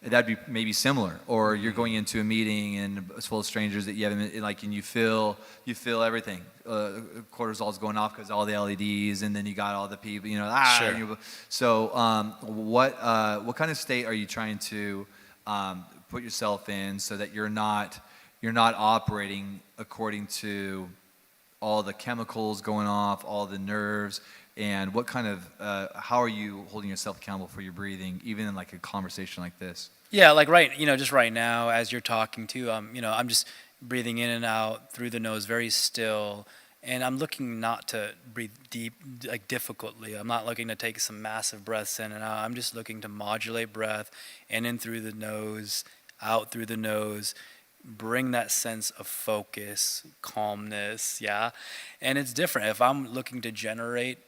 Speaker 5: That'd be maybe similar. Or you're going into a meeting and it's full of strangers that you haven't and you feel everything. Cortisol's going off because all the LEDs, and then you got all the people.
Speaker 6: Sure.
Speaker 5: So what kind of state are you trying to put yourself in so that you're not operating according to all the chemicals going off, all the nerves, and what kind of how are you holding yourself accountable for your breathing, even in a conversation like this? Yeah,
Speaker 6: just right now as you're talking to, I'm just breathing in and out through the nose, very still, and I'm looking not to breathe deep, difficultly. I'm not looking to take some massive breaths in and out. I'm just looking to modulate breath in through the nose, out through the nose. Bring that sense of focus, calmness, and it's different. If I'm looking to generate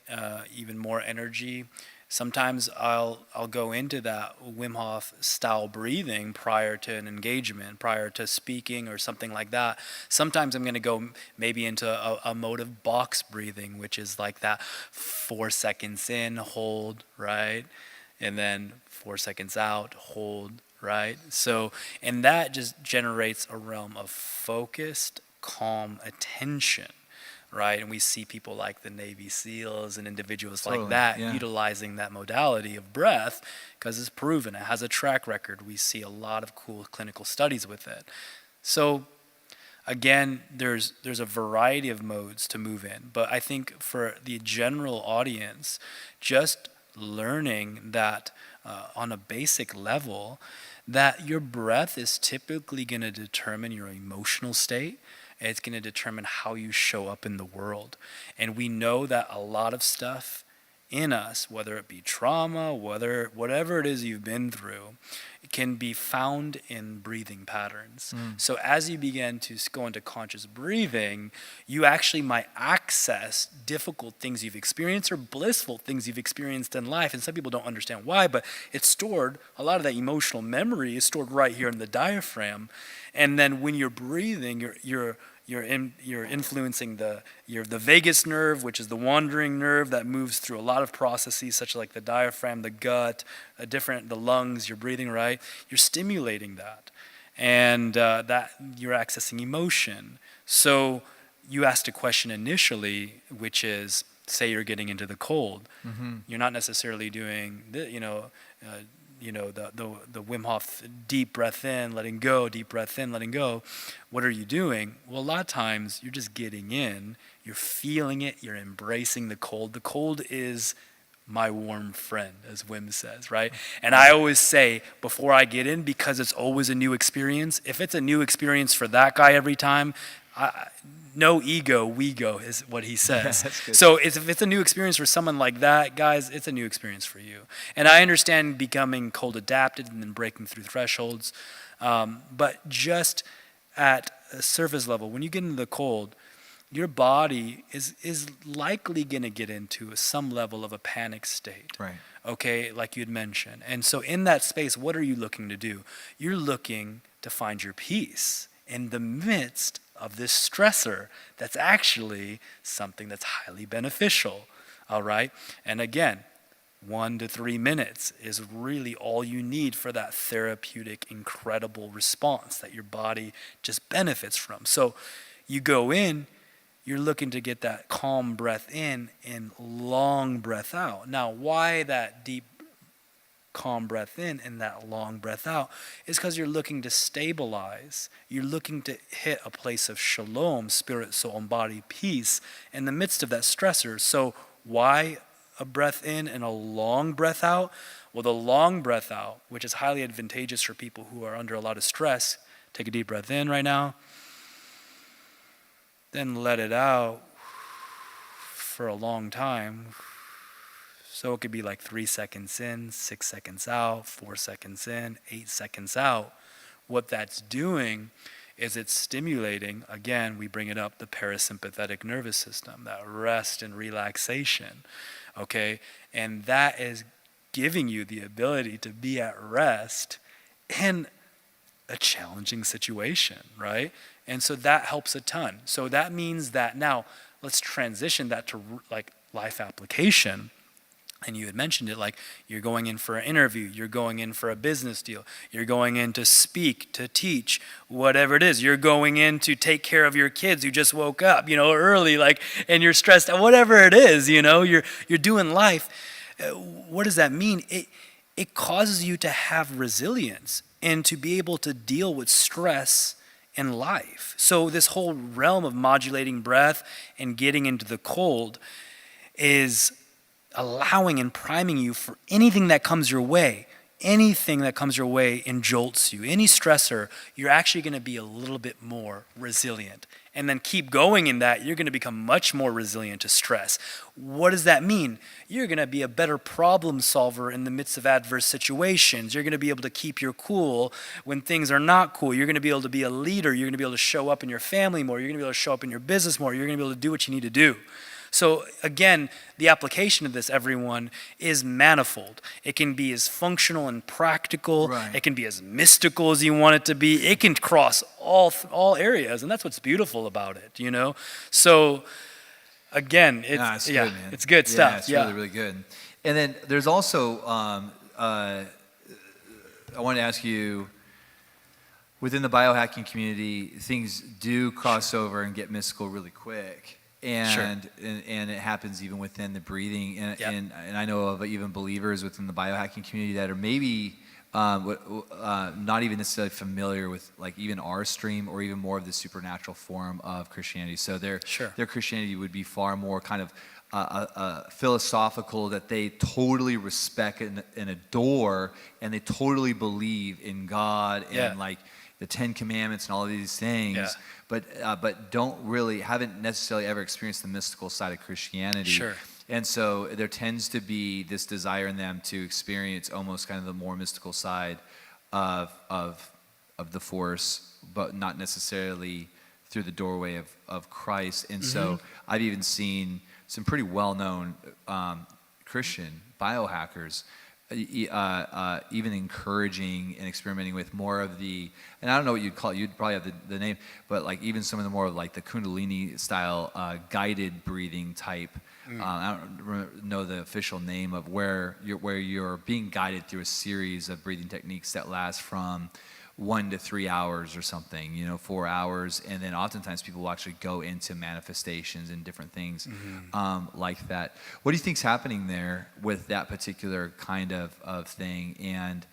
Speaker 6: even more energy, sometimes I'll go into that Wim Hof style breathing prior to an engagement, prior to speaking or something like that. Sometimes I'm going to go maybe into a mode of box breathing, which is that 4 seconds in, hold, right? And then 4 seconds out, hold, right? So, and that just generates a realm of focused, calm attention, right? And we see people like the Navy SEALs and individuals like that utilizing that modality of breath because it's proven. It has a track record. We see a lot of cool clinical studies with it. So again, there's a variety of modes to move in, but I think for the general audience, just learning that on a basic level, that your breath is typically going to determine your emotional state. It's going to determine how you show up in the world. And we know that a lot of stuff in us, whether it be trauma, whatever it is you've been through, it can be found in breathing patterns. So as you begin to go into conscious breathing, you actually might access difficult things you've experienced or blissful things you've experienced in life. And some people don't understand why, but it's stored, a lot of that emotional memory is stored right here in the diaphragm. And then when you're breathing, you're influencing the vagus nerve, which is the wandering nerve that moves through a lot of processes, such like the diaphragm, the gut, the lungs. You're breathing right. You're stimulating that, and that you're accessing emotion. So you asked a question initially, which is, say you're getting into the cold. You're not necessarily doing the Wim Hof deep breath in, letting go, deep breath in, letting go. What are you doing? Well, a lot of times you're just getting in, you're feeling it, you're embracing the cold. The cold is my warm friend, as Wim says, right? And I always say, before I get in, because it's always a new experience, if it's a new experience for that guy every time, no ego, we go is what he says. So if it's a new experience for someone like that, guys, it's a new experience for you. And I understand becoming cold adapted and then breaking through thresholds. But just at a surface level, when you get into the cold, your body is likely going to get into some level of a panic state.
Speaker 5: Right.
Speaker 6: Okay, like you had mentioned. And so in that space, what are you looking to do? You're looking to find your peace in the midst of this stressor that's actually something that's highly beneficial, all right? And again, 1 to 3 minutes is really all you need for that therapeutic, incredible response that your body just benefits from. So you go in, you're looking to get that calm breath in and long breath out. Now, why that deep calm breath in and that long breath out is because you're looking to stabilize. You're looking to hit a place of shalom, spirit, soul, and body peace in the midst of that stressor. So why a breath in and a long breath out? Well, the long breath out, which is highly advantageous for people who are under a lot of stress, take a deep breath in right now, then let it out for a long time. So it could be like 3 seconds in, 6 seconds out, 4 seconds in, 8 seconds out. What that's doing is it's stimulating, again, we bring it up, the parasympathetic nervous system, that rest and relaxation, okay? And that is giving you the ability to be at rest in a challenging situation, right? And so that helps a ton. So that means that now let's transition that to like life application. And you had mentioned it, like you're going in for an interview, you're going in for a business deal, you're going in to speak, to teach, whatever it is. You're going in to take care of your kids who just woke up, early, like, and you're stressed out, whatever it is, you're doing life. What does that mean? It causes you to have resilience and to be able to deal with stress in life. So this whole realm of modulating breath and getting into the cold is allowing and priming you for anything that comes your way. Anything that comes your way and jolts you, any stressor, you're actually going to be a little bit more resilient. And then keep going in that, you're going to become much more resilient to stress. What does that mean? You're going to be a better problem solver in the midst of adverse situations. You're going to be able to keep your cool when things are not cool. You're going to be able to be a leader. You're going to be able to show up in your family more. You're going to be able to show up in your business more. You're going to be able to do what you need to do. So again, the application of this, everyone, is manifold. It can be as functional and practical. Right. It can be as mystical as you want it to be. It can cross all areas, and that's what's beautiful about it, So again, it's
Speaker 5: good, man.
Speaker 6: It's good stuff.
Speaker 5: It's really, really good. And then there's also I wanted to ask you, within the biohacking community, things do cross over and get mystical really quick. And it happens even within the breathing. And I know of even believers within the biohacking community that are maybe not even necessarily familiar with like even our stream or even more of the supernatural form of Christianity. So their Christianity would be far more kind of philosophical, that they totally respect and adore, and they totally believe in God and like the Ten Commandments and all of these things, but haven't necessarily ever experienced the mystical side of Christianity.
Speaker 6: Sure.
Speaker 5: And so there tends to be this desire in them to experience almost kind of the more mystical side of the force, but not necessarily through the doorway of Christ. And so I've even seen some pretty well-known Christian biohackers even encouraging and experimenting with more of the, and I don't know what you'd call it, you'd probably have the name, but like even some of the more of like the Kundalini style guided breathing type. I don't know the official name of where you're being guided through a series of breathing techniques that last from 1 to 3 hours or something, 4 hours, and then oftentimes people will actually go into manifestations and different things like that. What do you think's happening there with that particular kind of thing? And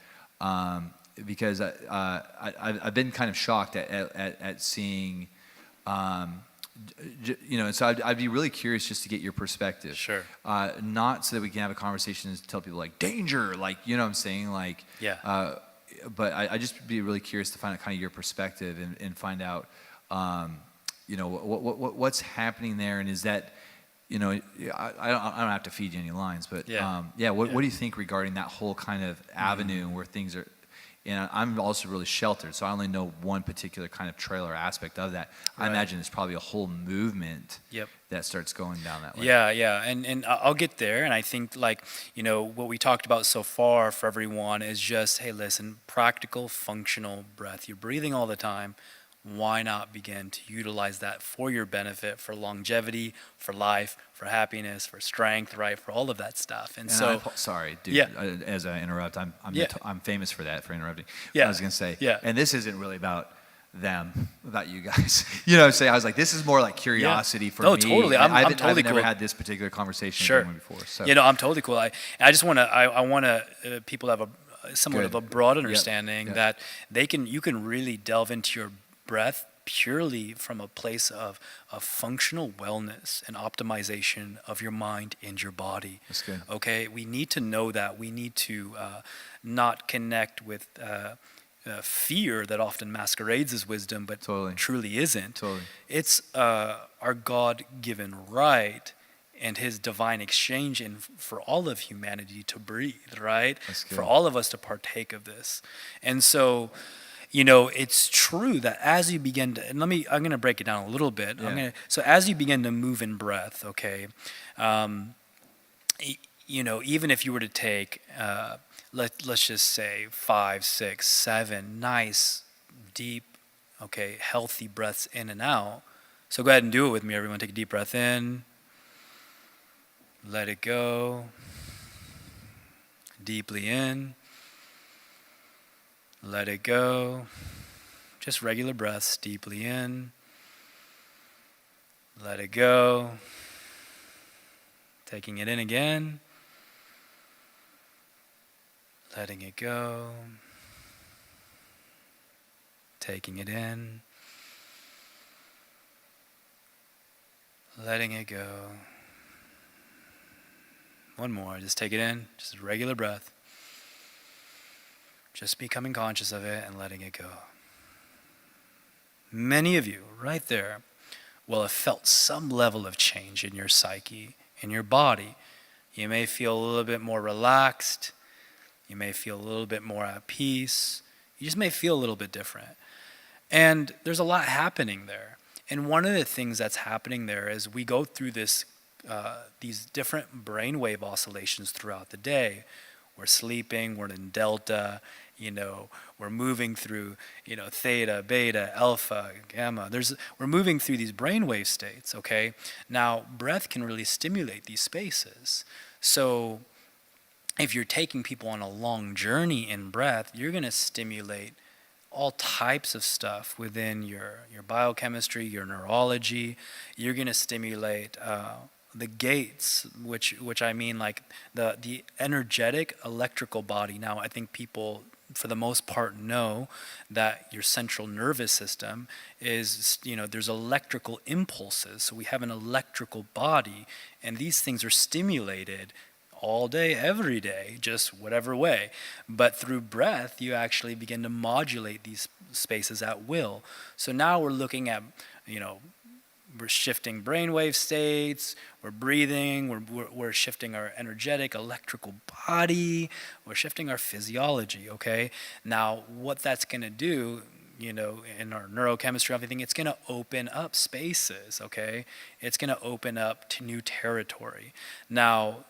Speaker 5: because I've been kind of shocked at seeing, so I'd be really curious just to get your perspective.
Speaker 6: Sure.
Speaker 5: Not so that we can have a conversation and tell people like danger, like what I'm saying, like but I just be really curious to find out kind of your perspective and find out, what's happening there, and is that, I don't have to feed you any lines, but what do you think regarding that whole kind of avenue where things are? And I'm also really sheltered, so I only know one particular kind of trailer aspect of that. I imagine there's probably a whole movement that starts going down that way.
Speaker 6: Yeah, and I'll get there. And I think what we talked about so far for everyone is just, hey, listen, practical, functional breath. You're breathing all the time. Why not begin to utilize that for your benefit, for longevity, for life, for happiness, for strength, right? For all of that stuff. And so,
Speaker 5: sorry, dude. As I interrupt, I'm famous for that, for interrupting. I was gonna say, and this isn't really about them, about you guys. You know what I'm saying? I was like, this is more like curiosity for me.
Speaker 6: Oh, totally. I'm totally
Speaker 5: I've never
Speaker 6: cool.
Speaker 5: had this particular conversation with anyone before. So.
Speaker 6: I'm totally cool. I just want to people to have somewhat of a broad understanding that you can really delve into your breath purely from a place of functional wellness and optimization of your mind and your body.
Speaker 5: That's good.
Speaker 6: Okay, we need to know that. We need to not connect with fear that often masquerades as wisdom, but truly isn't. It's our God-given right and his divine exchange for all of humanity to breathe, right? For all of us to partake of this. And so, it's true that as you begin to, and I'm going to break it down a little bit. So as you begin to move in breath, okay, even if you were to take, let's just say 5, 6, 7 nice, deep, okay, healthy breaths in and out. So go ahead and do it with me, everyone. Take a deep breath in. Let it go. Deeply in. Let it go. Just regular breaths, deeply in. Let it go. Taking it in again. Letting it go. Taking it in. Letting it go. One more. Just take it in. Just a regular breath. Just becoming conscious of it and letting it go. Many of you right there will have felt some level of change in your psyche, in your body. You may feel a little bit more relaxed. You may feel a little bit more at peace. You just may feel a little bit different. And there's a lot happening there. And one of the things that's happening there is we go through these different brainwave oscillations throughout the day. We're sleeping, we're in delta, we're moving through, theta, beta, alpha, gamma. We're moving through these brainwave states, okay? Now, breath can really stimulate these spaces. So, if you're taking people on a long journey in breath, you're going to stimulate all types of stuff within your biochemistry, your neurology. You're going to stimulate the gates, which I mean like the energetic electrical body. Now, I think people, for the most part, know that your central nervous system is, there's electrical impulses. So we have an electrical body, and these things are stimulated all day, every day, just whatever way. But through breath, you actually begin to modulate these spaces at will. So now we're looking at, we're shifting brainwave states, we're breathing, we're shifting our energetic electrical body, we're shifting our physiology, okay? Now, what that's going to do, in our neurochemistry, everything, it's going to open up spaces, okay? It's going to open up to new territory. Now,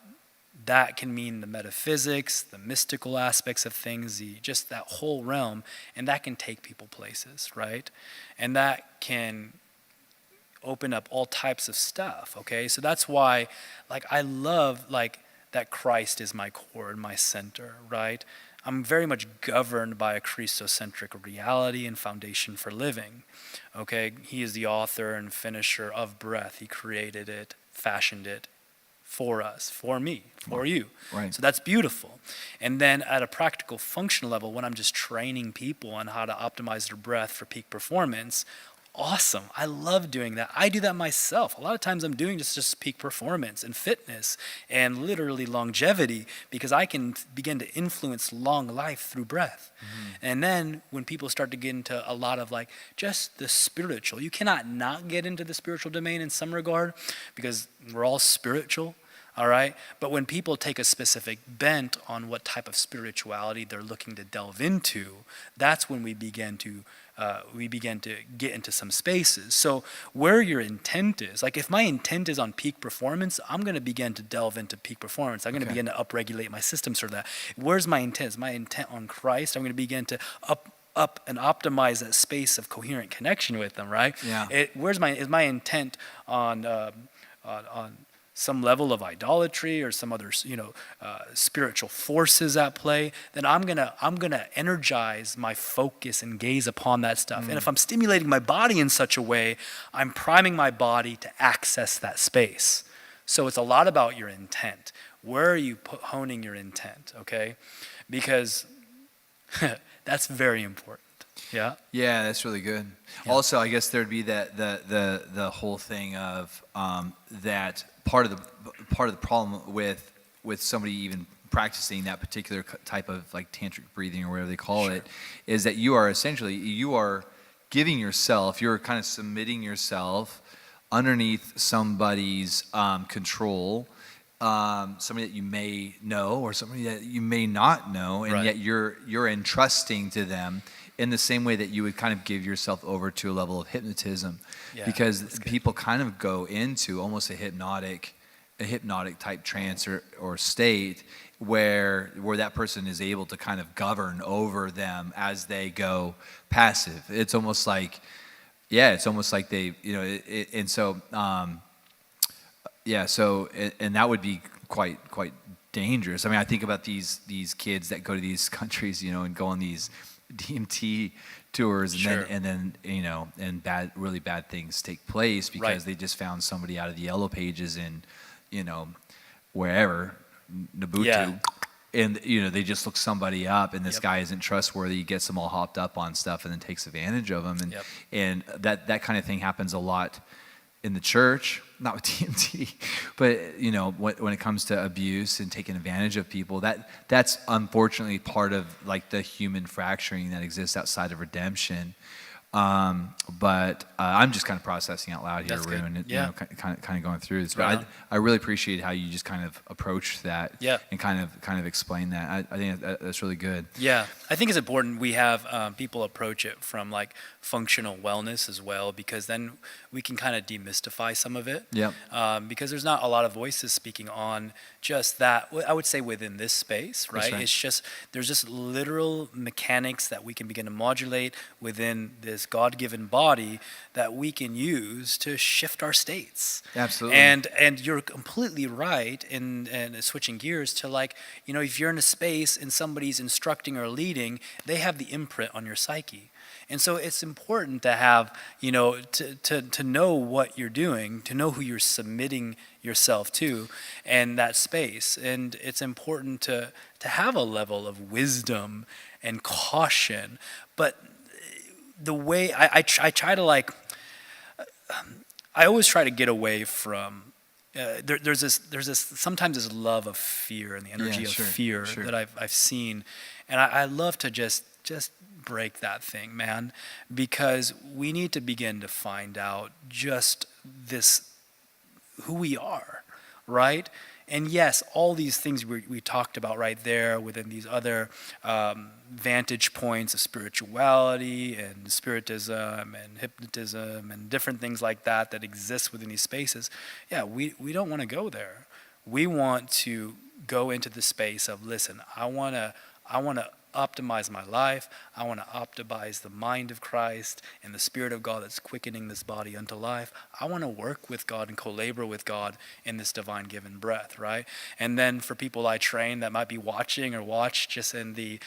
Speaker 6: that can mean the metaphysics, the mystical aspects of things, just that whole realm, and that can take people places, right? And that can open up all types of stuff, okay? So that's why, I love, that Christ is my core and my center, right? I'm very much governed by a Christocentric reality and foundation for living, okay? He is the author and finisher of breath. He created it, fashioned it, for us, for me, for you.
Speaker 5: Right.
Speaker 6: So that's beautiful. And then at a practical functional level, when I'm just training people on how to optimize their breath for peak performance, awesome. I love doing that. I do that myself. A lot of times I'm doing just peak performance and fitness and literally longevity, because I can begin to influence long life through breath. Mm-hmm. And then when people start to get into a lot of just the spiritual, you cannot not get into the spiritual domain in some regard, because we're all spiritual. All right. But when people take a specific bent on what type of spirituality they're looking to delve into, that's when we begin to get into some spaces. So where your intent is, if my intent is on peak performance, I'm going to begin to delve into peak performance. I'm going to begin to upregulate my systems for that. Where's my intent? Is my intent on Christ? I'm going to begin to up and optimize that space of coherent connection with them, right?
Speaker 5: Yeah.
Speaker 6: Is my intent on some level of idolatry or some other, spiritual forces at play, then I'm gonna energize my focus and gaze upon that stuff. And if I'm stimulating my body in such a way, I'm priming my body to access that space. So it's a lot about your intent. Where are you honing your intent? Okay, because that's very important. Yeah.
Speaker 5: Yeah, that's really good. Yeah. Also, I guess there'd be the whole thing of that part of the problem with somebody even practicing that particular type of tantric breathing or whatever they call it, is that you are giving yourself, you're kind of submitting yourself underneath somebody's control, somebody that you may know or somebody that you may not know, and yet you're entrusting to them in the same way that you would kind of give yourself over to a level of hypnotism, because people kind of go into almost a hypnotic type trance or state where that person is able to kind of govern over them as they go passive. It's almost like they, and so, and that would be quite dangerous. I mean, I think about these kids that go to these countries, and go on these DMT tours, and then really bad things take place because they just found somebody out of the yellow pages in, wherever, Nabutu, and they just look somebody up, and this guy isn't trustworthy. He gets them all hopped up on stuff and then takes advantage of them, and that kind of thing happens a lot in the church, not with DMT, but when it comes to abuse and taking advantage of people, that's unfortunately part of the human fracturing that exists outside of redemption. But I'm just kind of processing out loud here, Arun, and kind of going through this. But I really appreciate how you just kind of approach that and kind of explain that. I think that's really good. Yeah,
Speaker 6: I think it's important we have people approach it from functional wellness as well, because then we can kind of demystify some of it. Because there's not a lot of voices speaking on just that. I would say within this space, right? It's just there's just literal mechanics that we can begin to modulate within this this God-given body that we can use to shift our states.
Speaker 5: Absolutely.
Speaker 6: And you're completely right in switching gears to, like, you know, if you're in a space and somebody's instructing or leading, they have the imprint on your psyche. And so it's important to have, you know, to know what you're doing, to know who you're submitting yourself to and that space. And it's important to have a level of wisdom and caution. But the way I try to, like, I always try to get away from, there's this sometimes this love of fear and the energy of fear that I've seen. And I love to just break that thing, man, because we need to begin to find out just this, who we are, right? And yes, all these things we talked about right there within these other vantage points of spirituality and spiritism and hypnotism and different things like that exist within these spaces. Yeah, we don't want to go there. We want to go into the space of, listen, I want to optimize my life. I want to optimize the mind of Christ and the Spirit of God that's quickening this body unto life. I want to work with God and co-labor with God in this divine given breath, right? And then for people I train that might be watching or watch just in the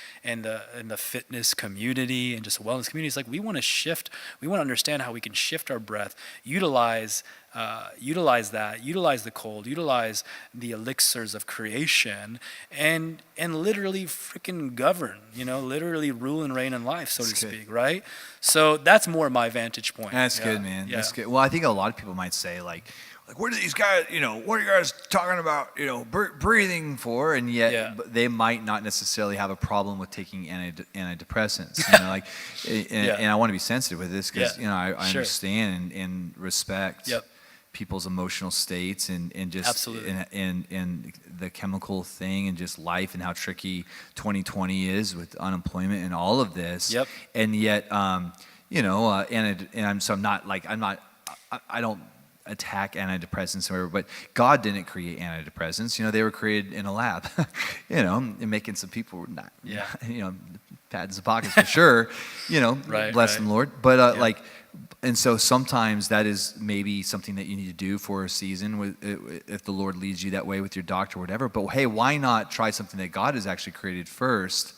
Speaker 6: fitness community and just wellness community, it's like we want to shift. We want to understand how we can shift our breath, utilize the cold, utilize the elixirs of creation, and literally freaking govern, literally rule and reign in life, so to speak, right? So that's more my vantage point.
Speaker 5: That's good, man. Yeah. That's good. Well, I think a lot of people might say, like, what are these guys, what are you guys talking about, breathing for? And yet they might not necessarily have a problem with taking antidepressants, and I want to be sensitive with this because, I understand and respect people's emotional states and just and the chemical thing and just life and how tricky 2020 is with unemployment and all of this. And yet, I don't attack antidepressants or whatever, but God didn't create antidepressants. They were created in a lab, and making some people not, pats in the pockets for sure, bless them, Lord. But and so sometimes that is maybe something that you need to do for a season if the Lord leads you that way with your doctor or whatever. But hey, why not try something that God has actually created first,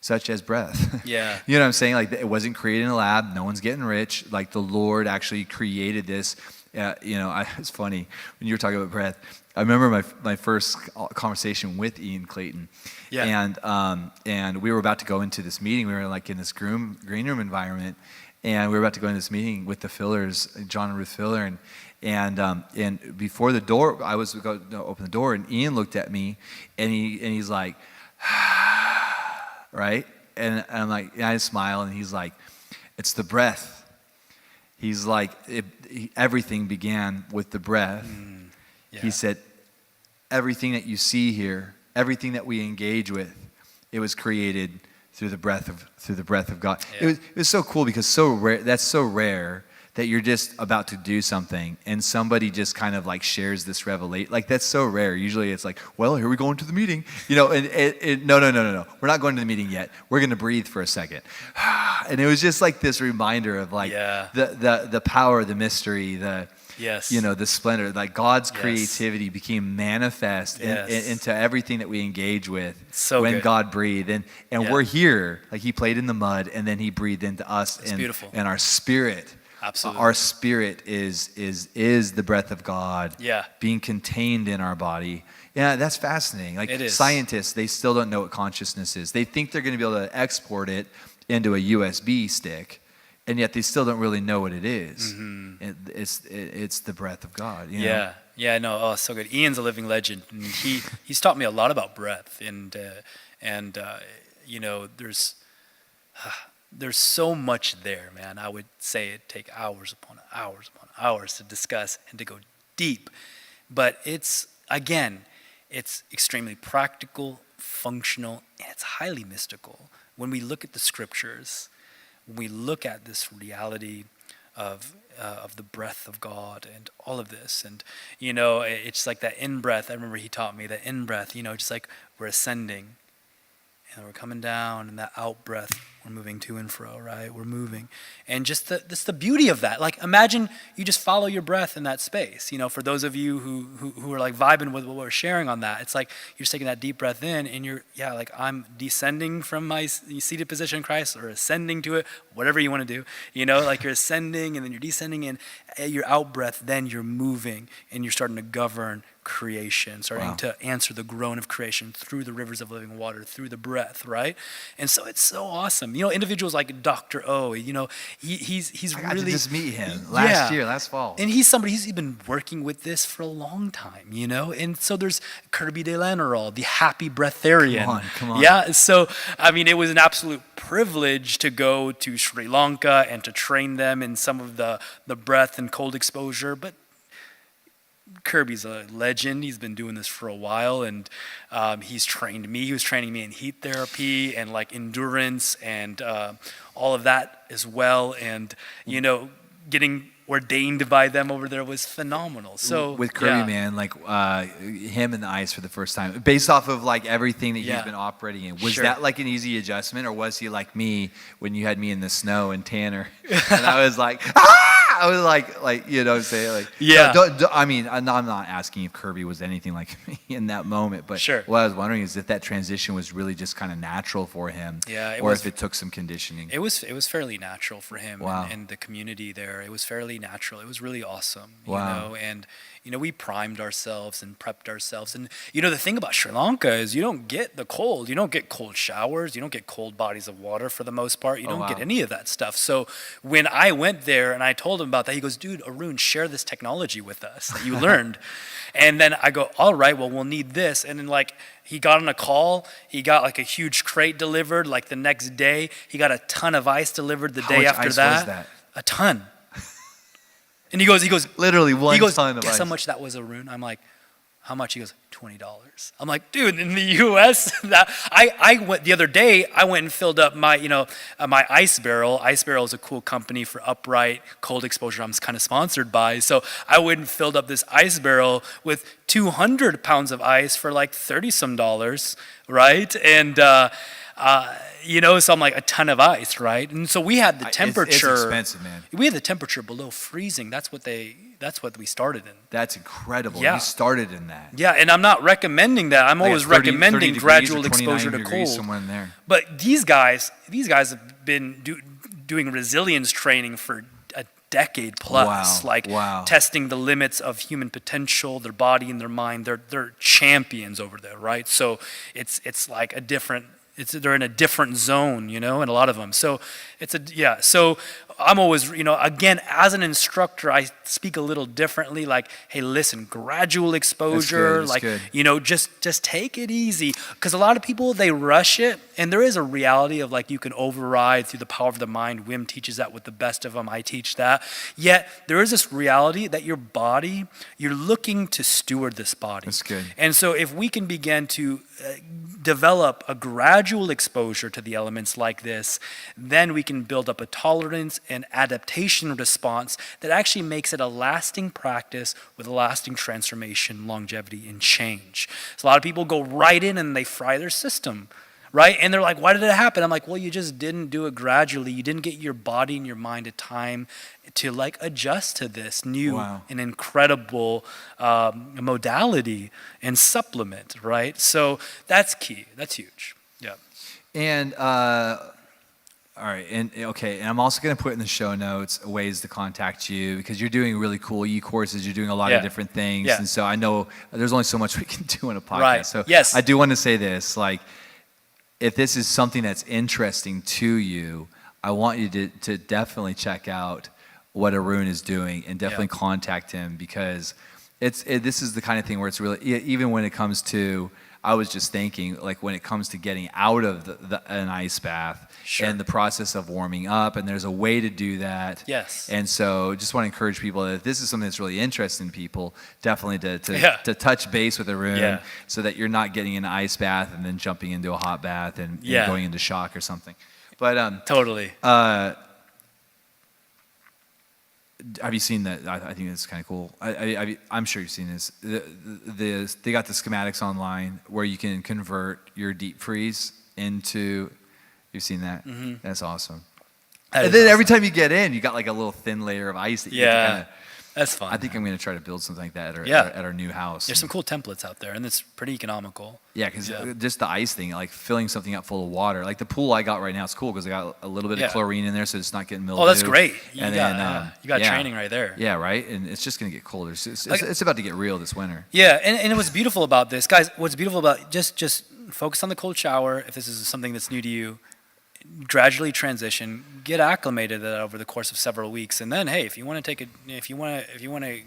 Speaker 5: such as breath? Yeah. You know what I'm saying? Like, it wasn't created in a lab. No one's getting rich. Like, the Lord actually created this. It's funny when you were talking about breath. I remember my first conversation with Ian Clayton, and we were about to go into this meeting. We were like in this green room environment, and we were about to go into this meeting with the Fillers, John and Ruth Filler, and before the door, I was going to open the door, and Ian looked at me, and he's like, right, and I'm like, and I smile, and he's like, it's the breath. He's like, everything began with the breath. He said, everything that you see here, everything that we engage with, it was created through the breath of God. It was so cool because that's so rare that you're just about to do something and somebody just kind of like shares this revelation. Like, that's so rare. Usually it's like, well, here we go into the meeting, no, we're not going to the meeting yet. We're going to breathe for a second. And it was just like this reminder of like the power, the mystery, the splendor, like God's creativity became manifest into everything that we engage with when God breathed. And we're here, like he played in the mud and then he breathed into us. It's beautiful. And our spirit. Absolutely. Our spirit is the breath of God being contained in our body. Yeah, that's fascinating. Like, scientists, they still don't know what consciousness is. They think they're going to be able to export it into a USB stick, and yet they still don't really know what it is. Mm-hmm. It's the breath of God.
Speaker 6: Yeah, no, oh, so good. Ian's a living legend, and he's taught me a lot about breath, and there's so much there, man. I would say it'd take hours upon hours to discuss and to go deep. But it's extremely practical, functional, and it's highly mystical. When we look at the scriptures, when we look at this reality of the breath of God and all of this, and it's like that in-breath. I remember he taught me that in-breath, just like we're ascending, and we're coming down, and that out-breath, We're moving to and fro, right? We're moving. And just the beauty of that. Like, imagine you just follow your breath in that space. You know, for those of you who are like vibing with what we're sharing on that, it's like you're just taking that deep breath in and you're, like I'm descending from my seated position in Christ, or ascending to it, whatever you want to do. You know, like you're ascending and then you're descending, and at your out breath, then you're moving and you're starting to govern creation, starting to answer the groan of creation through the rivers of living water, through the breath, right? And so it's so awesome. You know, individuals like Dr. O, you know, he's
Speaker 5: I got
Speaker 6: really
Speaker 5: to just meet him last fall.
Speaker 6: And he's been working with this for a long time, you know? And so there's Kirby Delano, the happy breatharian.
Speaker 5: Come on.
Speaker 6: Yeah, so, I mean, it was an absolute privilege to go to Sri Lanka and to train them in some of the breath and cold exposure, but Kirby's a legend. He's been doing this for a while, and he's trained me. He was training me in heat therapy and like endurance and all of that as well. And, you know, getting ordained by them over there was phenomenal. So
Speaker 5: with Kirby, man, like him in the ice for the first time, based off of like everything that he's been operating in, was that like an easy adjustment, or was he like me when you had me in the snow and Tanner, and I was like, I was like, you know what I'm saying? Like, I mean, I'm not asking if Kirby was anything like me in that moment, but what I was wondering is if that transition was really just kind of natural for him, or if it took some conditioning.
Speaker 6: It was fairly natural for him and the community there. It was fairly natural. It was really awesome, you know, and you know, we primed ourselves and prepped ourselves. And you know, the thing about Sri Lanka is you don't get the cold. You don't get cold showers. You don't get cold bodies of water for the most part. You don't get any of that stuff. So when I went there and I told him about that, he goes, dude, Arun, share this technology with us that you learned. And then I go, all right, well, we'll need this. And then like he got on a call. He got like a huge crate delivered like the next day. He got a ton of ice delivered the day after that. How much ice was that? A ton. And he goes,
Speaker 5: literally one ton of ice.
Speaker 6: Guess how much that was, Arun? I'm like, how much? He goes, $20. I'm like, dude, in the U.S., I went the other day. I went and filled up my, my ice barrel. Ice Barrel is a cool company for upright cold exposure. I'm kind of sponsored by. So I went and filled up this ice barrel with 200 pounds of ice for like $30-some, right? And so I'm like a ton of ice, right? And so we had the temperature.
Speaker 5: It's expensive, man.
Speaker 6: We had the temperature below freezing. That's what we started in.
Speaker 5: That's incredible.
Speaker 6: Yeah.
Speaker 5: You started in that.
Speaker 6: Yeah, and I'm not recommending that. I'm always recommending gradual exposure to cold.
Speaker 5: Somewhere in there.
Speaker 6: But these guys have been doing resilience training for a decade plus, testing the limits of human potential, their body and their mind. They're champions over there, right? So it's like a different. They're in a different zone, and a lot of them. So So I'm always, again, as an instructor, I speak a little differently. Like, hey, listen, gradual exposure.
Speaker 5: That's good.
Speaker 6: Just take it easy. Because a lot of people, they rush it, and there is a reality of like you can override through the power of the mind. Wim teaches that with the best of them. I teach that. Yet there is this reality that your body, you're looking to steward this body.
Speaker 5: That's good.
Speaker 6: And so if we can begin to develop a gradual exposure to the elements like this, then we can build up a tolerance and adaptation response that actually makes it a lasting practice with a lasting transformation, longevity, and change. So a lot of people go right in and they fry their system, right? And they're like, why did it happen? I'm like, well, you just didn't do it gradually. You didn't get your body and your mind a time to like adjust to this new and incredible modality and supplement, right? So that's key. That's huge. Yeah.
Speaker 5: And all right, and I'm also going to put in the show notes ways to contact you, because you're doing really cool e-courses. You're doing a lot of different things, and so I know there's only so much we can do in a podcast.
Speaker 6: Right.
Speaker 5: So
Speaker 6: yes.
Speaker 5: I do want to say this, like, if this is something that's interesting to you, I want you to definitely check out what Arun is doing and definitely contact him, because this is the kind of thing where it's really, even when it comes to, I was just thinking, like when it comes to getting out of an ice bath and the process of warming up, and there's a way to do that.
Speaker 6: Yes.
Speaker 5: And so just want to encourage people that if this is something that's really interesting to people, definitely to touch base with Arun so that you're not getting an ice bath and then jumping into a hot bath and going into shock or something. But
Speaker 6: totally.
Speaker 5: Have you seen that? I think it's kind of cool. I'm sure you've seen this. They got the schematics online where you can convert your deep freeze into You've seen that?
Speaker 6: Mm-hmm.
Speaker 5: That's awesome.
Speaker 6: That
Speaker 5: And
Speaker 6: is
Speaker 5: then
Speaker 6: awesome.
Speaker 5: every time you get in, you got like a little thin layer of ice that you get to
Speaker 6: Yeah,
Speaker 5: kinda,
Speaker 6: that's fun.
Speaker 5: I think I'm going to try to build something like that
Speaker 6: Yeah.
Speaker 5: at our new house.
Speaker 6: There's some cool templates out there, and it's pretty economical.
Speaker 5: Yeah, because
Speaker 6: Yeah.
Speaker 5: just the ice thing, like filling something up full of water. Like the pool I got right now is cool because I got a little bit
Speaker 6: Yeah.
Speaker 5: of chlorine in there, so it's not getting mildew.
Speaker 6: Oh, that's great. You
Speaker 5: And
Speaker 6: got,
Speaker 5: then,
Speaker 6: you got
Speaker 5: yeah.
Speaker 6: training right there.
Speaker 5: Yeah, right? And it's just going to get colder.
Speaker 6: Like-
Speaker 5: It's about to get real this winter.
Speaker 6: Yeah, and what's beautiful about this, guys, what's beautiful about just focus on the cold shower. If this is something that's new to you, gradually transition, get acclimated to that over the course of several weeks, and then hey, if you want to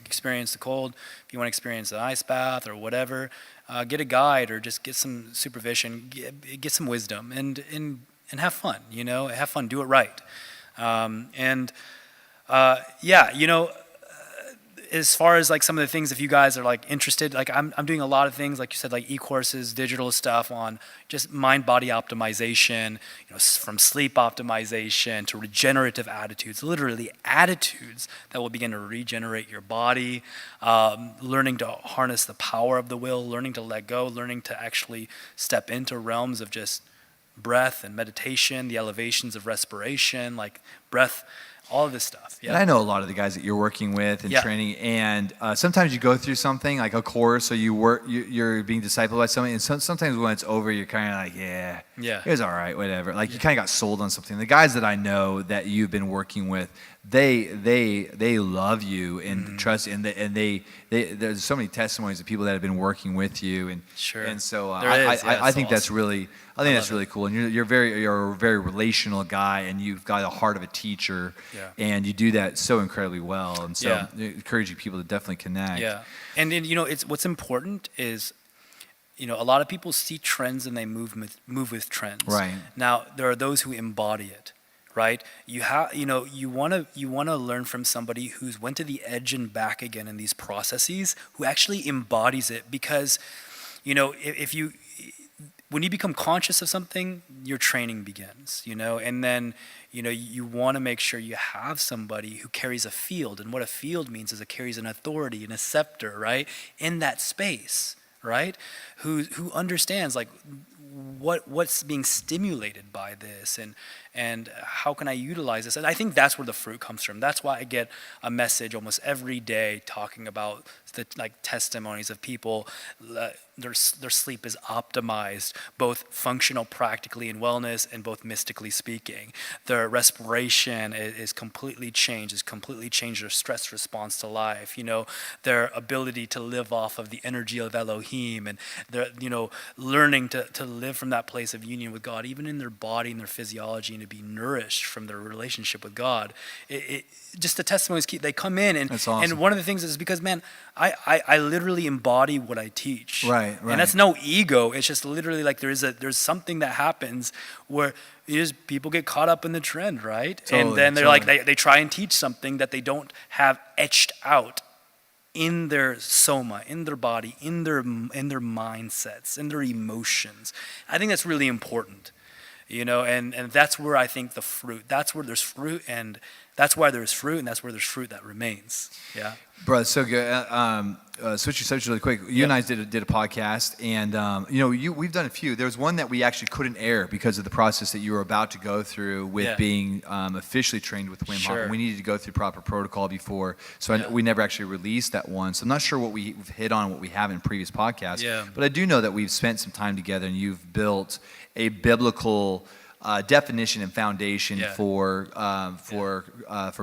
Speaker 6: experience the cold, if you want to experience an ice bath or whatever, get a guide or just get some supervision, get some wisdom, and have fun. Have fun, do it right, as far as like some of the things, if you guys are like interested, like I'm doing a lot of things, like you said, like e-courses, digital stuff on just mind-body optimization, from sleep optimization to regenerative attitudes, literally attitudes that will begin to regenerate your body, learning to harness the power of the will, learning to let go, learning to actually step into realms of just breath and meditation, the elevations of respiration, like breath, all of this stuff.
Speaker 5: And I know a lot of the guys that you're working with and
Speaker 6: Yeah.
Speaker 5: training, and sometimes you go through something like a course, or you're being discipled by something, and sometimes when it's over, you're kind of like,
Speaker 6: Yeah.
Speaker 5: it was all right, whatever. Like you kind of got sold on something. The guys that I know that you've been working with, they love you and trust you, and they there's so many testimonies of people that have been working with you, and
Speaker 6: Sure.
Speaker 5: and so
Speaker 6: There is, yeah,
Speaker 5: I
Speaker 6: it's
Speaker 5: think that's
Speaker 6: awesome.
Speaker 5: really that's really cool, and you're a very relational guy, and you've got a heart of a teacher,
Speaker 6: Yeah.
Speaker 5: and you do that so incredibly well, and so
Speaker 6: Yeah.
Speaker 5: I encourage you people to definitely connect.
Speaker 6: Yeah, and then, it's what's important is, a lot of people see trends and they move with trends.
Speaker 5: Right.
Speaker 6: Now there are those who embody it, right? You want to learn from somebody who's went to the edge and back again in these processes, who actually embodies it, because, when you become conscious of something, your training begins, and then, you want to make sure you have somebody who carries a field. And what a field means is it carries an authority and a scepter, right? In that space, right? Who understands like what's being stimulated by this, and how can I utilize this? And I think that's where the fruit comes from. That's why I get a message almost every day talking about the testimonies of people. Their sleep is optimized, both functional, practically, in wellness, and both mystically speaking. Their respiration is completely changed. Has completely changed their stress response to life. Their ability to live off of the energy of Elohim, and their learning to live from that place of union with God, even in their body and their physiology, and to be nourished from their relationship with God. Just the testimonies they come in, and
Speaker 5: That's awesome.
Speaker 6: and one of the things is because, man, I literally embody what I teach.
Speaker 5: Right.
Speaker 6: And that's no ego. It's just literally like there's something that happens where people get caught up in the trend, right?
Speaker 5: Totally,
Speaker 6: and then they're
Speaker 5: totally.
Speaker 6: like they try and teach something that they don't have etched out in their soma, in their body, in their mindsets, in their emotions. I think that's really important. And that's where I think the fruit. That's where there's fruit, and that's why there's fruit, and that's where there's fruit that remains. Yeah.
Speaker 5: Bro, it's so good. Switch your subject really quick. You and I did a podcast, and we've done a few. There was one that we actually couldn't air because of the process that you were about to go through with being officially trained with Wim Hof.
Speaker 6: Sure.
Speaker 5: And we needed to go through proper protocol before, so we never actually released that one. So I'm not sure what we've hit on, what we have in previous podcasts.
Speaker 6: Yeah.
Speaker 5: But I do know that we've spent some time together, and you've built a biblical definition and foundation for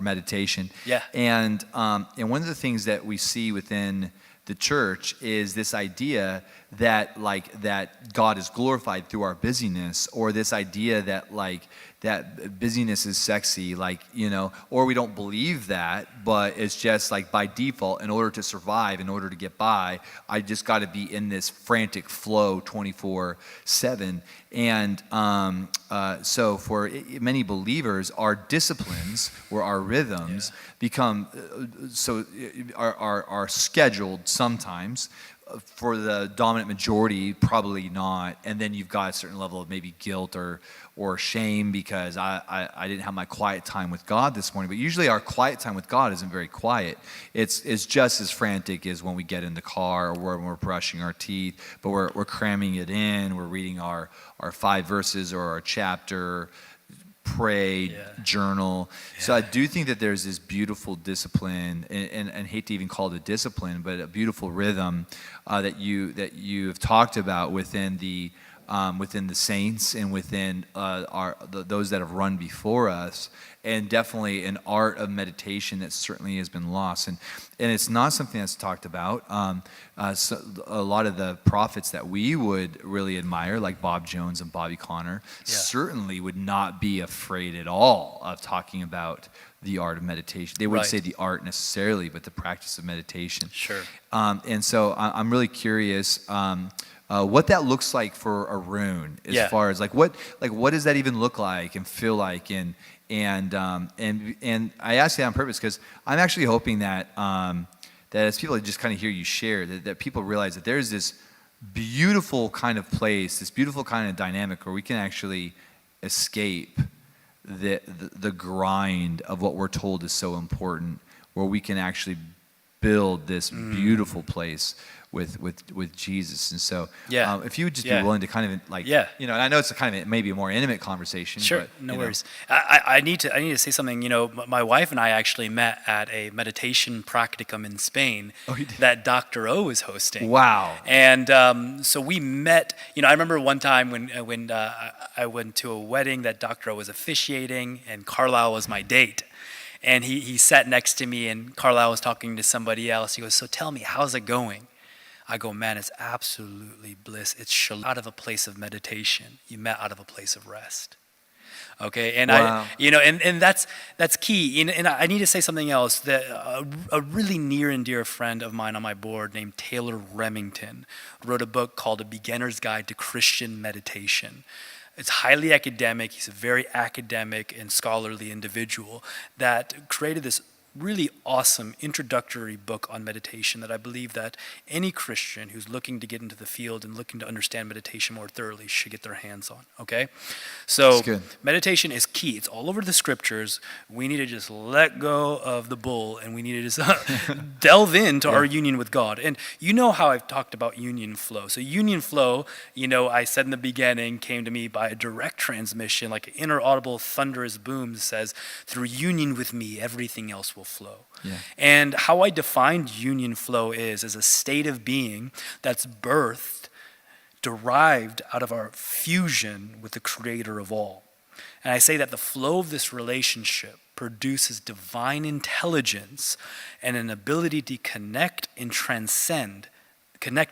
Speaker 5: meditation.
Speaker 6: Yeah.
Speaker 5: And one of the things that we see within the church is this idea that that God is glorified through our busyness, or this idea that that busyness is sexy, or we don't believe that, but it's just like by default, in order to survive, in order to get by, I just got to be in this frantic flow 24/7. And so for many believers, our disciplines or our rhythms become are scheduled sometimes. for the dominant majority, probably not. And then you've got a certain level of maybe guilt or shame because I didn't have my quiet time with God this morning. But usually our quiet time with God isn't very quiet. It's just as frantic as when we get in the car or when we're brushing our teeth, but we're cramming it in. We're reading our 5 verses or our chapter, pray, journal. So I do think that there's this beautiful discipline, and hate to even call it a discipline, but a beautiful rhythm that you've talked about within the saints and within those that have run before us, and definitely an art of meditation that certainly has been lost. And it's not something that's talked about. So a lot of the prophets that we would really admire, like Bob Jones and Bobby Conner, certainly would not be afraid at all of talking about the art of meditation. They wouldn't say the art necessarily, but the practice of meditation.
Speaker 6: Sure.
Speaker 5: And so I'm really curious what that looks like for Arun, as far as what does that even look like and feel like, and I ask you that on purpose because I'm actually hoping that that as people just kind of hear you share, that people realize that there's this beautiful kind of place, this beautiful kind of dynamic where we can actually escape the grind of what we're told is so important, where we can actually build this beautiful place with Jesus. And so if you would just be willing to kind of and I know it's a kind of maybe a more intimate conversation.
Speaker 6: Sure,
Speaker 5: but,
Speaker 6: no worries. I need to say something. My wife and I actually met at a meditation practicum in Spain that Dr. O was hosting.
Speaker 5: Wow.
Speaker 6: And so we met, I remember one time when I went to a wedding that Dr. O was officiating and Carlisle was my date. And he sat next to me and Carlisle was talking to somebody else. He goes, "So tell me, how's it going?" I go, "Man, it's absolutely bliss. It's out of a place of meditation. You met out of a place of rest." Okay, and
Speaker 5: wow.
Speaker 6: and that's key. And I need to say something else. That a really near and dear friend of mine on my board named Taylor Remington wrote a book called A Beginner's Guide to Christian Meditation. It's highly academic. He's a very academic and scholarly individual that created this really awesome introductory book on meditation that I believe that any Christian who's looking to get into the field and looking to understand meditation more thoroughly should get their hands on, okay? So meditation is key. It's all over the scriptures. We need to just let go of the bull and we need to just delve into our union with God. And you know how I've talked about union flow. So union flow, I said in the beginning, came to me by a direct transmission, like an inner audible thunderous boom that says, "Through union with me, everything else will flow." And how I defined union flow is as a state of being that's birthed, derived out of our fusion with the creator of all. And I say that the flow of this relationship produces divine intelligence and an ability to connect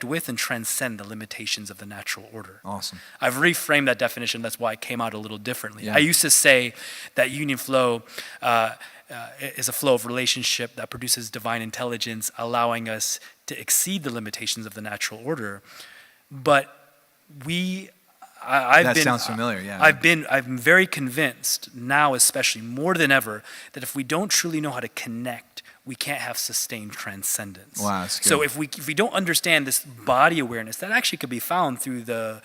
Speaker 6: with and transcend the limitations of the natural order.
Speaker 5: Awesome.
Speaker 6: I've reframed that definition. That's why it came out a little differently. I used to say that union flow is a flow of relationship that produces divine intelligence, allowing us to exceed the limitations of the natural order. But
Speaker 5: sounds familiar. Yeah.
Speaker 6: I'm very convinced now, especially more than ever, that if we don't truly know how to connect, we can't have sustained transcendence.
Speaker 5: Wow, that's good.
Speaker 6: So if we don't understand this body awareness, that actually could be found through the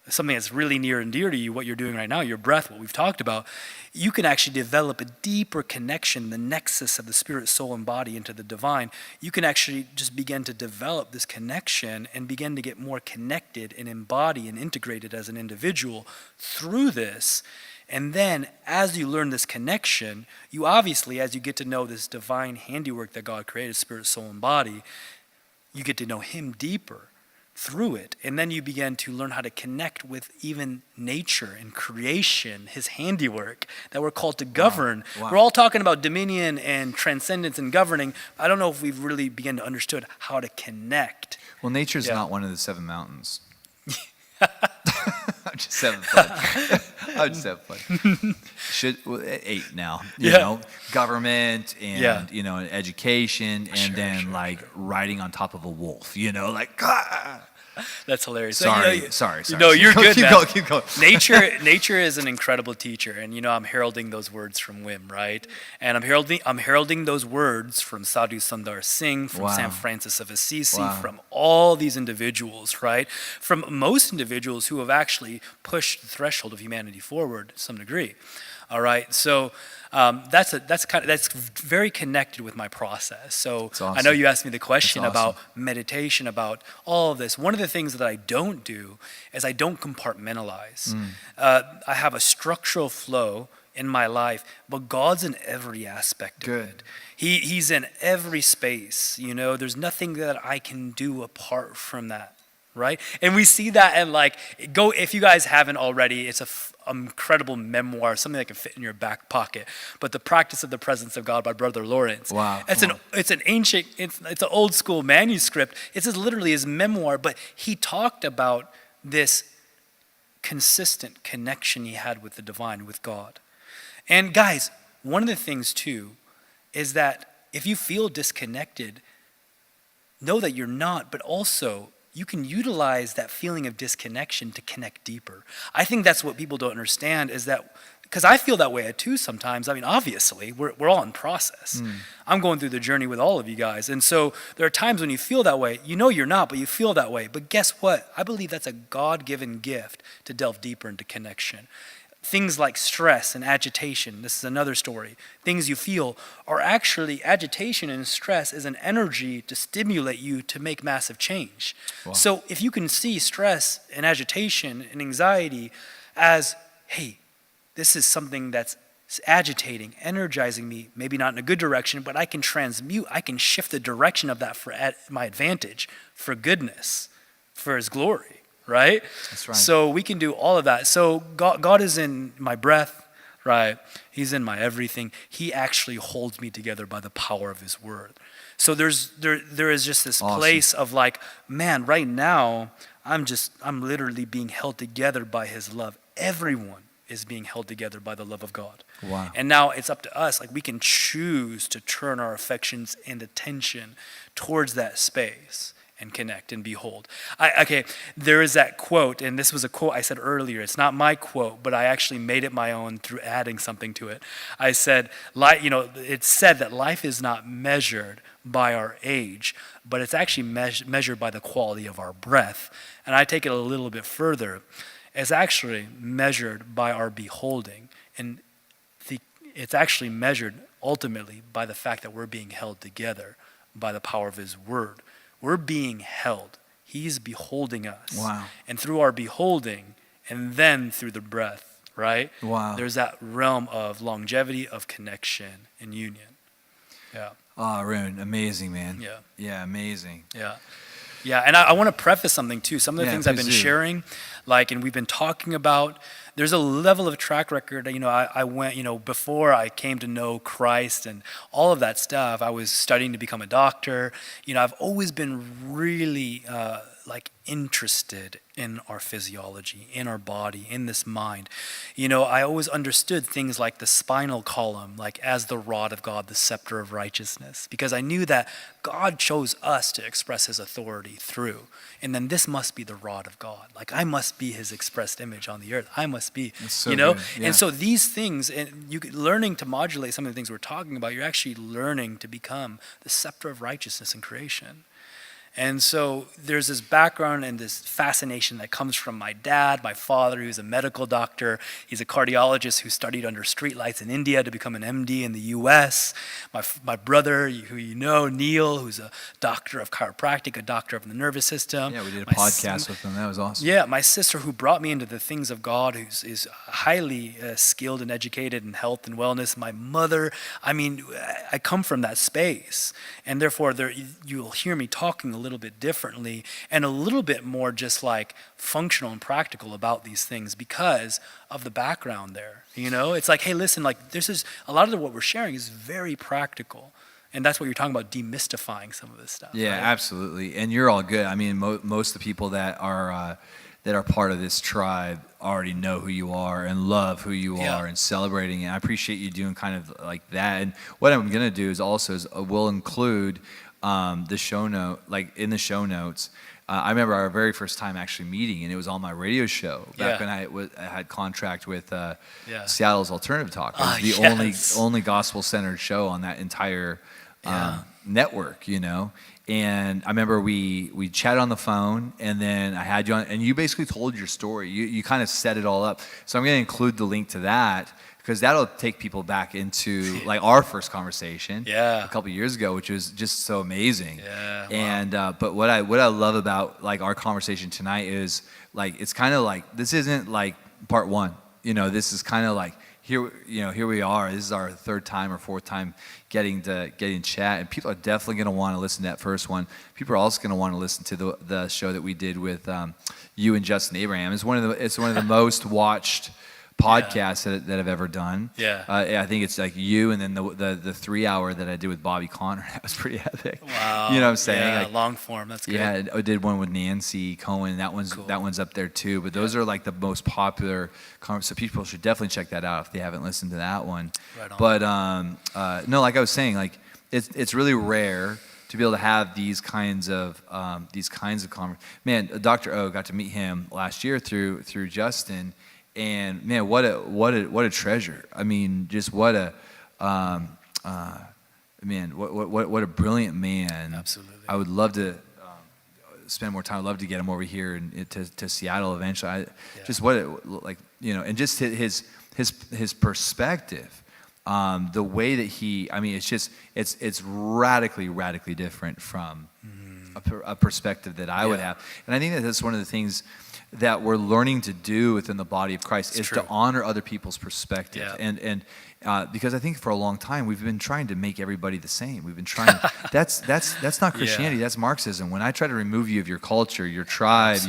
Speaker 6: something that's really near and dear to you, what you're doing right now, your breath, what we've talked about, you can actually develop a deeper connection, the nexus of the spirit, soul, and body into the divine. You can actually just begin to develop this connection and begin to get more connected and embody and integrated as an individual through this. And then as you learn this connection, you obviously, as you get to know this divine handiwork that God created, spirit, soul, and body, you get to know him deeper through it. And then you begin to learn how to connect with even nature and creation, his handiwork that we're called to govern. Wow. We're all talking about dominion and transcendence and governing. I don't know if we've really begun to understood how to connect.
Speaker 5: Well, nature's not one of the 7 mountains. I'm just having fun. 8 now. You know, government and education, and then riding on top of a wolf.
Speaker 6: That's hilarious.
Speaker 5: Sorry.
Speaker 6: No, you're good,
Speaker 5: Keep
Speaker 6: man.
Speaker 5: going, keep going.
Speaker 6: Nature is an incredible teacher, and I'm heralding those words from Wim, right? And I'm heralding those words from Sadhu Sundar Singh, from
Speaker 5: Wow.
Speaker 6: Saint Francis of Assisi,
Speaker 5: Wow.
Speaker 6: from all these individuals, right? From most individuals who have actually pushed the threshold of humanity forward to some degree. All right, so that's very connected with my process. So
Speaker 5: Awesome.
Speaker 6: I know you asked me the question
Speaker 5: That's awesome.
Speaker 6: about meditation, about all of this. One of the things that I don't do is I don't compartmentalize. I have a structural flow in my life, but God's in every aspect of it. He's in every space. There's nothing that I can do apart from that. Right? And we see that, and if you guys haven't already, it's an incredible memoir, something that can fit in your back pocket. But The Practice of the Presence of God by Brother Lawrence.
Speaker 5: Wow.
Speaker 6: It's an ancient, it's an old school manuscript. It's literally his memoir, but he talked about this consistent connection he had with the divine, with God. And guys, one of the things too is that if you feel disconnected, know that you're not, but also you can utilize that feeling of disconnection to connect deeper. I think that's what people don't understand, is that, because I feel that way too sometimes. I mean, obviously, we're all in process. I'm going through the journey with all of you guys. And so there are times when you feel that way. You're not, but you feel that way. But guess what? I believe that's a God-given gift to delve deeper into connection. Things like stress and agitation, this is another story. Things you feel are actually, agitation and stress is an energy to stimulate you to make massive change. Wow. So if you can see stress and agitation and anxiety as, hey, this is something that's agitating, energizing me, maybe not in a good direction, but I can transmute, I can shift the direction of that for my advantage, for goodness, for his glory. Right?
Speaker 5: That's right.
Speaker 6: So we can do all of that. So God is in my breath, right? He's in my everything. He actually holds me together by the power of his word. So there is just this
Speaker 5: Awesome.
Speaker 6: place of man, right now, I'm literally being held together by his love. Everyone is being held together by the love of God.
Speaker 5: Wow.
Speaker 6: And now it's up to us. We can choose to turn our affections and attention towards that space and connect and behold. There is that quote, and this was a quote I said earlier. It's not my quote, but I actually made it my own through adding something to it. I said, it's said that life is not measured by our age, but it's actually measured by the quality of our breath. And I take it a little bit further. It's actually measured by our beholding. And it's actually measured ultimately by the fact that we're being held together by the power of his word. We're being held. He's beholding us.
Speaker 5: Wow.
Speaker 6: And through our beholding, and then through the breath, right?
Speaker 5: Wow.
Speaker 6: There's that realm of longevity, of connection, and union. Yeah.
Speaker 5: Oh, Arun, amazing, man.
Speaker 6: Yeah.
Speaker 5: Yeah, amazing.
Speaker 6: Yeah. Yeah, and I want to preface something too. Some of the things I've been
Speaker 5: please do.
Speaker 6: sharing, and we've been talking about, there's a level of track record. I went, before I came to know Christ and all of that stuff, I was studying to become a doctor. I've always been really interested in our physiology, in our body, in this mind. I always understood things like the spinal column, as the rod of God, the scepter of righteousness, because I knew that God chose us to express his authority through. And then this must be the rod of God. I must be his expressed image on the earth. I must be,
Speaker 5: That's so good. Yeah.
Speaker 6: And so these things, and learning to modulate some of the things we're talking about, you're actually learning to become the scepter of righteousness in creation. And so there's this background and this fascination that comes from my dad, my father, who's a medical doctor. He's a cardiologist who studied under streetlights in India to become an MD in the US. My brother, who Neil, who's a doctor of chiropractic, a doctor of the nervous system.
Speaker 5: Yeah, we did a podcast with them. That was awesome.
Speaker 6: Yeah, my sister, who brought me into the things of God, is highly skilled and educated in health and wellness. My mother, I come from that space. And therefore, you'll hear me talking a little bit differently and a little bit more just functional and practical about these things because of the background there. It's hey, listen, this is a lot of what we're sharing is very practical. And that's what you're talking about, demystifying some of this stuff.
Speaker 5: Yeah,
Speaker 6: right?
Speaker 5: Absolutely. And you're all good. Most of the people that are part of this tribe already know who you are and love who you are and celebrating it. I appreciate you doing kind of like that. And what I'm going to do is we'll include the show note, in the show notes, I remember our very first time actually meeting, and it was on my radio show back
Speaker 6: Yeah.
Speaker 5: when I had contract with
Speaker 6: Yeah.
Speaker 5: Seattle's Alternative Talk. It was the
Speaker 6: Yes.
Speaker 5: only gospel-centered show on that entire network, you know. And I remember we chatted on the phone, and then I had you on, and you basically told your story. You kind of set it all up. So I'm going to include the link to that, because that'll take people back into like our first conversation a couple years ago, which was just so amazing.
Speaker 6: Yeah, wow.
Speaker 5: And but what I love about like our conversation tonight is like it's kind of like this isn't like part one. You know, this is kind of like here we are. This is our third time or fourth time getting chat, and people are definitely going to want to listen to that first one. People are also going to want to listen to the show that we did with you and Justin Abraham. It's one of the most watched podcasts that I've ever done.
Speaker 6: Yeah.
Speaker 5: I think it's like you, and then the 3 hour that I did with Bobby Connor. That was pretty epic.
Speaker 6: Wow.
Speaker 5: You know what I'm saying?
Speaker 6: Yeah,
Speaker 5: like,
Speaker 6: long form. That's good.
Speaker 5: yeah, I did one with Nancy Cohen. That one's up there too. But those are like the most popular. So people should definitely check that out if they haven't listened to that one.
Speaker 6: Right on.
Speaker 5: But no, like I was saying, like it's really rare to be able to have these kinds of conversations. Man, Dr. O, got to meet him last year through Justin. And man, what a treasure! I mean, just what a man, what a brilliant man.
Speaker 6: Absolutely.
Speaker 5: I would love to spend more time. I'd love to get him over here and to Seattle eventually. Just and just his perspective, the way that it's radically different from a perspective that I would have. And I think that that's one of the things that we're learning to do within the body of Christ is to honor other people's perspective.
Speaker 6: Yeah.
Speaker 5: And because I think for a long time we've been trying to make everybody the same. We've been trying. That's not Christianity. That's Marxism. When I try to remove you of your culture, your tribe,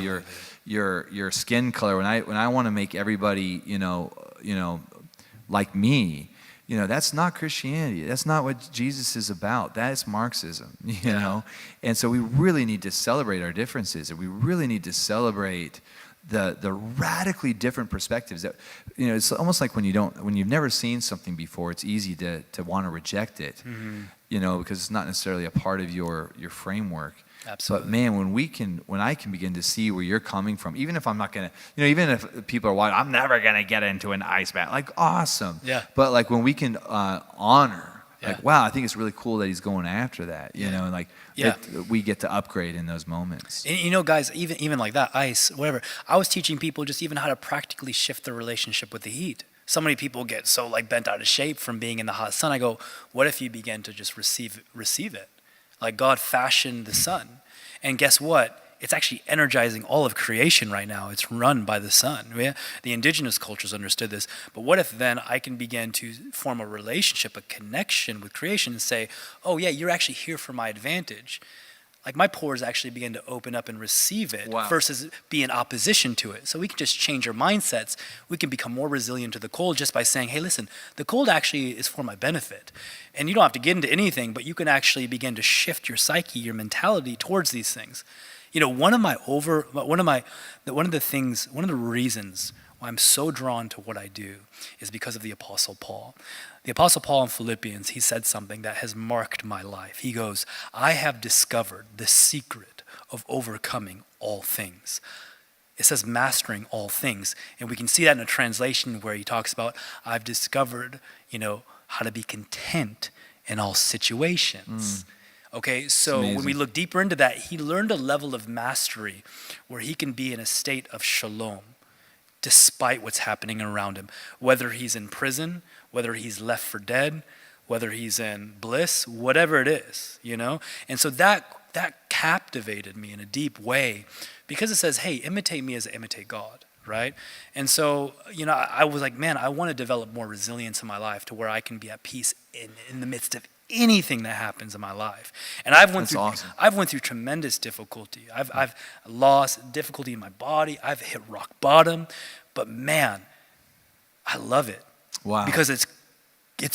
Speaker 5: your skin color, when I want to make everybody like me, that's not Christianity. That's not what Jesus is about. That is Marxism, you know? And so we really need to celebrate our differences, and we really need to celebrate the radically different perspectives that, it's almost like when you've never seen something before, it's easy to want to reject it, because it's not necessarily a part of your framework.
Speaker 6: Absolutely.
Speaker 5: But man, when I can begin to see where you're coming from, even if I'm not gonna, even if people are watching, I'm never gonna get into an ice bath. Like, awesome.
Speaker 6: Yeah.
Speaker 5: But like when we can honor, like, wow, I think it's really cool that he's going after that. We get to upgrade in those moments.
Speaker 6: And guys, even like that, ice, whatever. I was teaching people just even how to practically shift their relationship with the heat. So many people get so like bent out of shape from being in the hot sun. I go, what if you begin to just receive it? Like God fashioned the sun. And guess what? It's actually energizing all of creation right now. It's run by the sun. The indigenous cultures understood this. But what if then I can begin to form a relationship, a connection with creation and say, oh yeah, you're actually here for my advantage. Like my pores actually begin to open up and receive it versus be in opposition to it. So we can just change our mindsets. We can become more resilient to the cold just by saying, hey, listen, the cold actually is for my benefit. And you don't have to get into anything, but you can actually begin to shift your psyche, your mentality towards these things. One of the reasons why I'm so drawn to what I do is because of the Apostle Paul. The Apostle Paul in Philippians, he said something that has marked my life. He goes, I have discovered the secret of overcoming all things. It says mastering all things. And we can see that in a translation where he talks about, I've discovered, how to be content in all situations. Okay, so when we look deeper into that, he learned a level of mastery where he can be in a state of shalom despite what's happening around him. Whether he's in prison, whether he's left for dead, whether he's in bliss, whatever it is, And so that captivated me in a deep way because it says, hey, imitate me as I imitate God, right? And so, I was like, man, I want to develop more resilience in my life to where I can be at peace in the midst of anything that happens in my life. And I've went through tremendous difficulty. I've lost difficulty in my body. I've hit rock bottom, but man, I love it.
Speaker 5: Wow.
Speaker 6: Because it's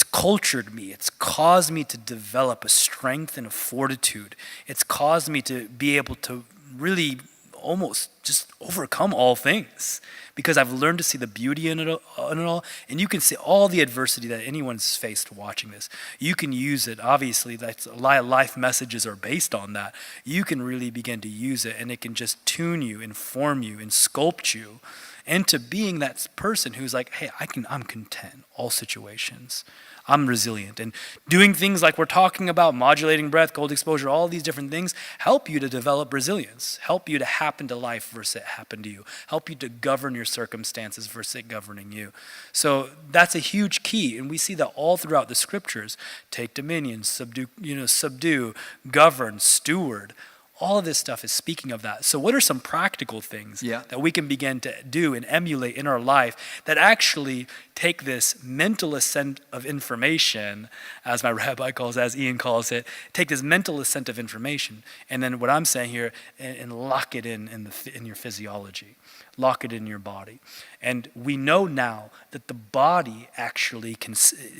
Speaker 6: cultured me. It's caused me to develop a strength and a fortitude. It's caused me to be able to really almost just overcome all things because I've learned to see the beauty in it all. And you can see all the adversity that anyone's faced watching this. You can use it. Obviously, that's life messages are based on that. You can really begin to use it, and it can just tune you, inform you, and sculpt you into being that person who's like, hey, I'm content in all situations. I'm resilient. And doing things like we're talking about, modulating breath, cold exposure, all these different things, help you to develop resilience, help you to happen to life versus it happen to you, help you to govern your circumstances versus it governing you. So that's a huge key. And we see that all throughout the scriptures. Take dominion, subdue, govern, steward. All of this stuff is speaking of that. So what are some practical things that we can begin to do and emulate in our life that actually take this mental ascent of information, as my rabbi calls it, as Ian calls it, take this mental ascent of information, and then what I'm saying here, and lock it in your physiology, lock it in your body. And we know now that the body actually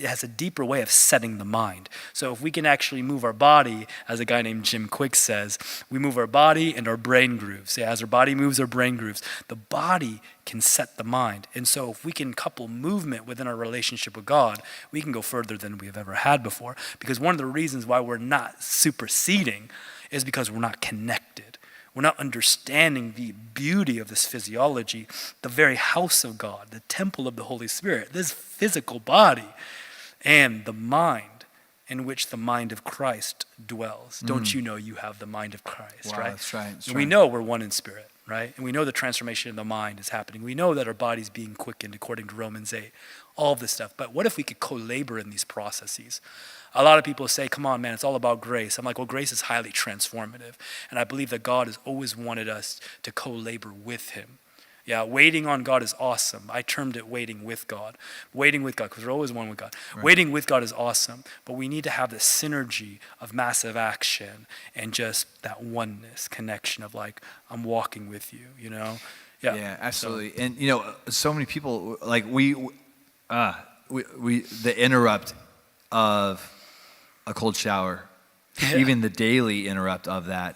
Speaker 6: has a deeper way of setting the mind. So if we can actually move our body, as a guy named Jim Quick says, we move our body and our brain grooves. As our body moves, our brain grooves. The body can set the mind. And so if we can couple movement within our relationship with God, we can go further than we've ever had before. Because one of the reasons why we're not superseding is because we're not connected. We're not understanding the beauty of this physiology, the very house of God, the temple of the Holy Spirit, this physical body, and the mind in which the mind of Christ dwells. Don't you know you have the mind of Christ,
Speaker 5: Wow,
Speaker 6: right?
Speaker 5: that's right. That's
Speaker 6: And we know we're one in spirit, right? And we know the transformation of the mind is happening. We know that our body's being quickened according to Romans 8, all of this stuff. But what if we could co-labor in these processes? A lot of people say, come on, man, it's all about grace. I'm like, well, grace is highly transformative. And I believe that God has always wanted us to co-labor with him. Yeah, waiting on God is awesome. I termed it waiting with God. Waiting with God, because we're always one with God. Right. Waiting with God is awesome, but we need to have the synergy of massive action and just that oneness, connection of like, I'm walking with you, you know?
Speaker 5: Yeah, absolutely. So, and, you know, so many people, like the interrupt of a cold shower, even the daily interrupt of that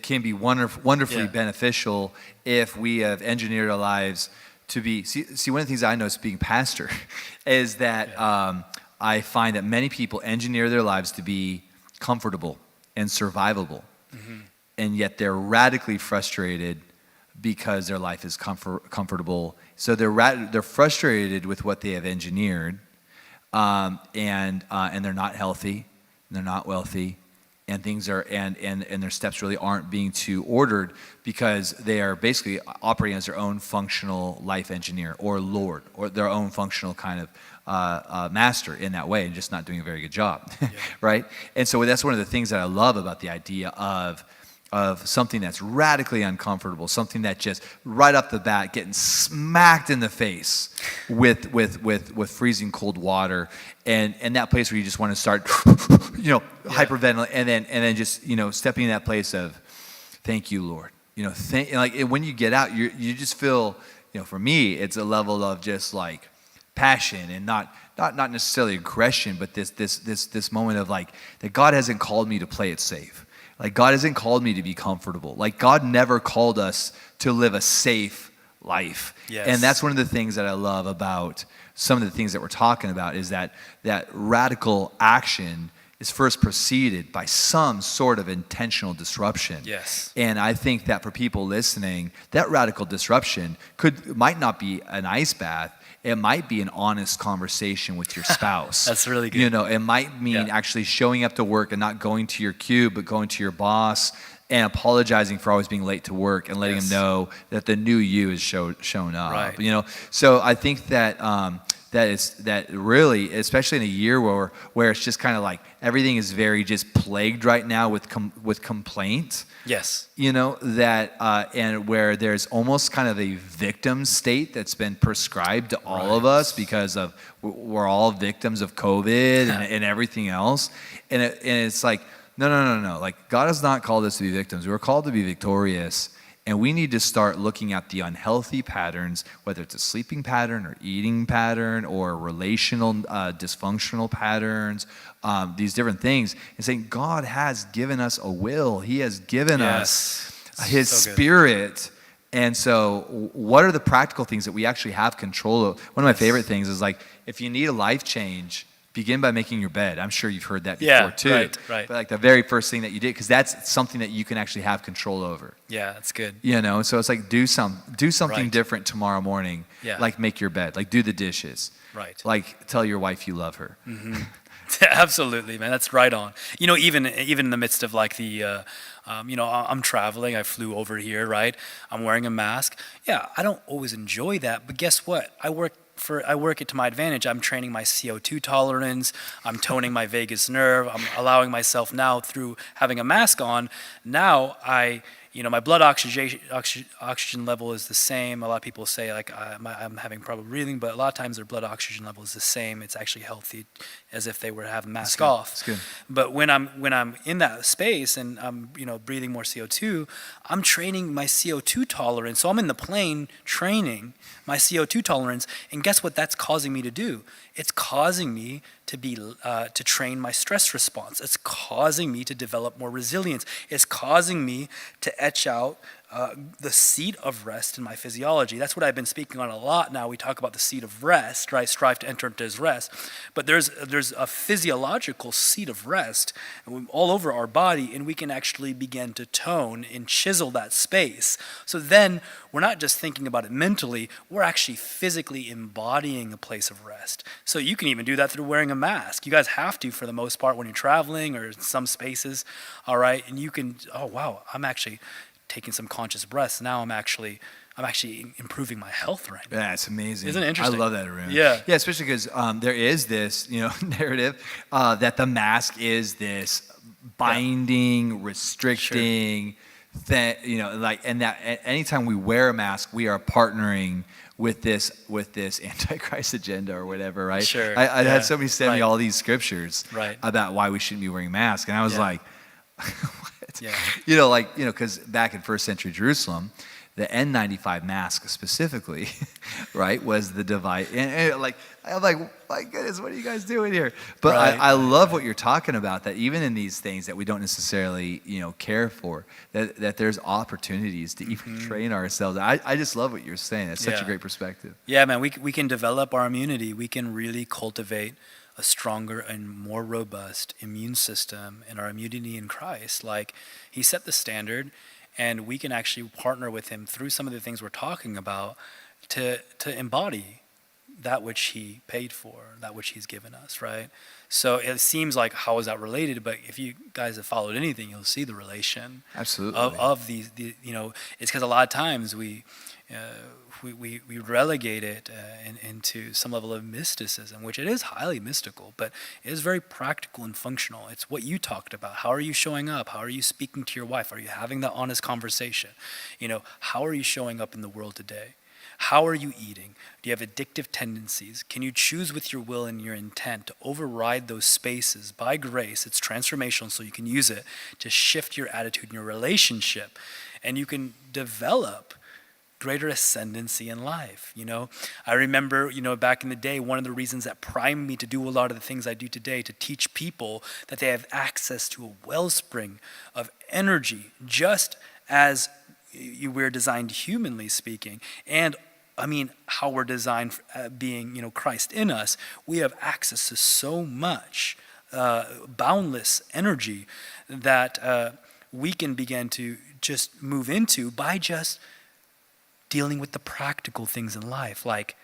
Speaker 5: can be wonderfully beneficial if we have engineered our lives to be. See, one of the things I know as being pastor is that I find that many people engineer their lives to be comfortable and survivable, and yet they're radically frustrated because their life is comfortable. So they're frustrated with what they have engineered. And they're not healthy, they're not wealthy, and things are and their steps really aren't being too ordered because they are basically operating as their own functional life engineer or Lord or their own functional kind of master in that way and just not doing a very good job, right? And so that's one of the things that I love about the idea of something that's radically uncomfortable, something that just right off the bat getting smacked in the face with freezing cold water, and that place where you just want to start, hyperventilating, and then just stepping in that place of, thank you, Lord. When you get out, you just feel, for me, it's a level of just like passion and not necessarily aggression, but this moment of like that God hasn't called me to play it safe. Like, God hasn't called me to be comfortable. Like, God never called us to live a safe life. Yes. And that's one of the things that I love about some of the things that we're talking about is that radical action is first preceded by some sort of intentional disruption.
Speaker 6: Yes.
Speaker 5: And I think that for people listening, that radical disruption might not be an ice bath. It might be an honest conversation with your spouse.
Speaker 6: That's really good.
Speaker 5: It might mean actually showing up to work and not going to your cube, but going to your boss and apologizing for always being late to work and letting him know that the new you is shown up.
Speaker 6: Right.
Speaker 5: So I think that really, especially in a year where it's just kind of like everything is very just plagued right now with complaint.
Speaker 6: Yes.
Speaker 5: And where there's almost kind of a victim state that's been prescribed to all of us because of we're all victims of COVID and everything else. And it's like, no. Like, God has not called us to be victims. We're called to be victorious. And we need to start looking at the unhealthy patterns, whether it's a sleeping pattern or eating pattern or relational dysfunctional patterns, these different things, and saying God has given us a will. He has given us His
Speaker 6: So good.
Speaker 5: Spirit. And so what are the practical things that we actually have control of? One of my favorite things is like, if you need a life change, begin by making your bed. I'm sure you've heard that before too.
Speaker 6: Right.
Speaker 5: But like the very first thing that you did, because that's something that you can actually have control over.
Speaker 6: Yeah, that's good.
Speaker 5: You know, so it's like do something
Speaker 6: Right.
Speaker 5: different tomorrow morning.
Speaker 6: Yeah.
Speaker 5: Like make your bed, like do the dishes.
Speaker 6: Right.
Speaker 5: Like tell your wife you love her.
Speaker 6: Absolutely, man. That's right on. You know, even in the midst of like the, you know, I'm traveling. I flew over here, right? I'm wearing a mask. Yeah, I don't always enjoy that, but guess what? I work it to my advantage. I'm training my CO2 tolerance. I'm toning my vagus nerve. I'm allowing myself now through having a mask on. Now my blood oxygen level is the same. A lot of people say like I'm having trouble breathing, but a lot of times their blood oxygen level is the same. It's actually healthy, as if they were to have a mask off.
Speaker 5: That's good.
Speaker 6: But when I'm in that space and I'm breathing more CO2, I'm training my CO2 tolerance. So I'm in the plane training my CO2 tolerance, and guess what that's causing me to do? It's causing me to train my stress response. It's causing me to develop more resilience. It's causing me to etch out the seat of rest in my physiology. That's what I've been speaking on a lot now. We talk about the seat of rest, right? Strive to enter into his rest. But there's a physiological seat of rest all over our body, and we can actually begin to tone and chisel that space. So then we're not just thinking about it mentally, we're actually physically embodying a place of rest. So you can even do that through wearing a mask. You guys have to for the most part when you're traveling or in some spaces, all right? And you can, oh wow, I'm actually taking some conscious breaths. Now I'm actually improving my health right now.
Speaker 5: Yeah, it's amazing.
Speaker 6: Isn't it interesting?
Speaker 5: I love that, Arun.
Speaker 6: Yeah.
Speaker 5: Yeah, especially because there is this, narrative that the mask is this binding, restricting, and that anytime we wear a mask, we are partnering with this antichrist agenda or whatever, right?
Speaker 6: Sure.
Speaker 5: I had somebody send me
Speaker 6: Right.
Speaker 5: all these scriptures
Speaker 6: Right.
Speaker 5: about why we shouldn't be wearing masks, and I was
Speaker 6: Yeah.
Speaker 5: like,
Speaker 6: Yeah.
Speaker 5: because back in first century Jerusalem, the N95 mask specifically, right, was the device. And I'm like, my goodness, what are you guys doing here? But
Speaker 6: Right.
Speaker 5: I love what you're talking about, that even in these things that we don't necessarily, care for, that there's opportunities to even train ourselves. I just love what you're saying. That's such a
Speaker 6: Yeah.
Speaker 5: great perspective.
Speaker 6: Yeah, man, we can develop our immunity. We can really cultivate a stronger and more robust immune system and our immunity in Christ. Like, he set the standard, and we can actually partner with him through some of the things we're talking about to embody that which he paid for, that which he's given us, right? So it seems like, how is that related? But if you guys have followed anything, you'll see the relation
Speaker 5: Absolutely.
Speaker 6: of these, it's because a lot of times we relegate it into some level of mysticism, which it is highly mystical, but it is very practical and functional. It's what you talked about. How are you showing up? How are you speaking to your wife? Are you having that honest conversation? How are you showing up in the world today? How are you eating? Do you have addictive tendencies? Can you choose with your will and your intent to override those spaces by grace? It's transformational, so you can use it to shift your attitude in your relationship, and you can develop greater ascendancy in life. I remember, back in the day, one of the reasons that primed me to do a lot of the things I do today, to teach people that they have access to a wellspring of energy, just as we're designed humanly speaking, and how we're designed being, Christ in us. We have access to so much boundless energy that we can begin to just move into by just dealing with the practical things in life. Like,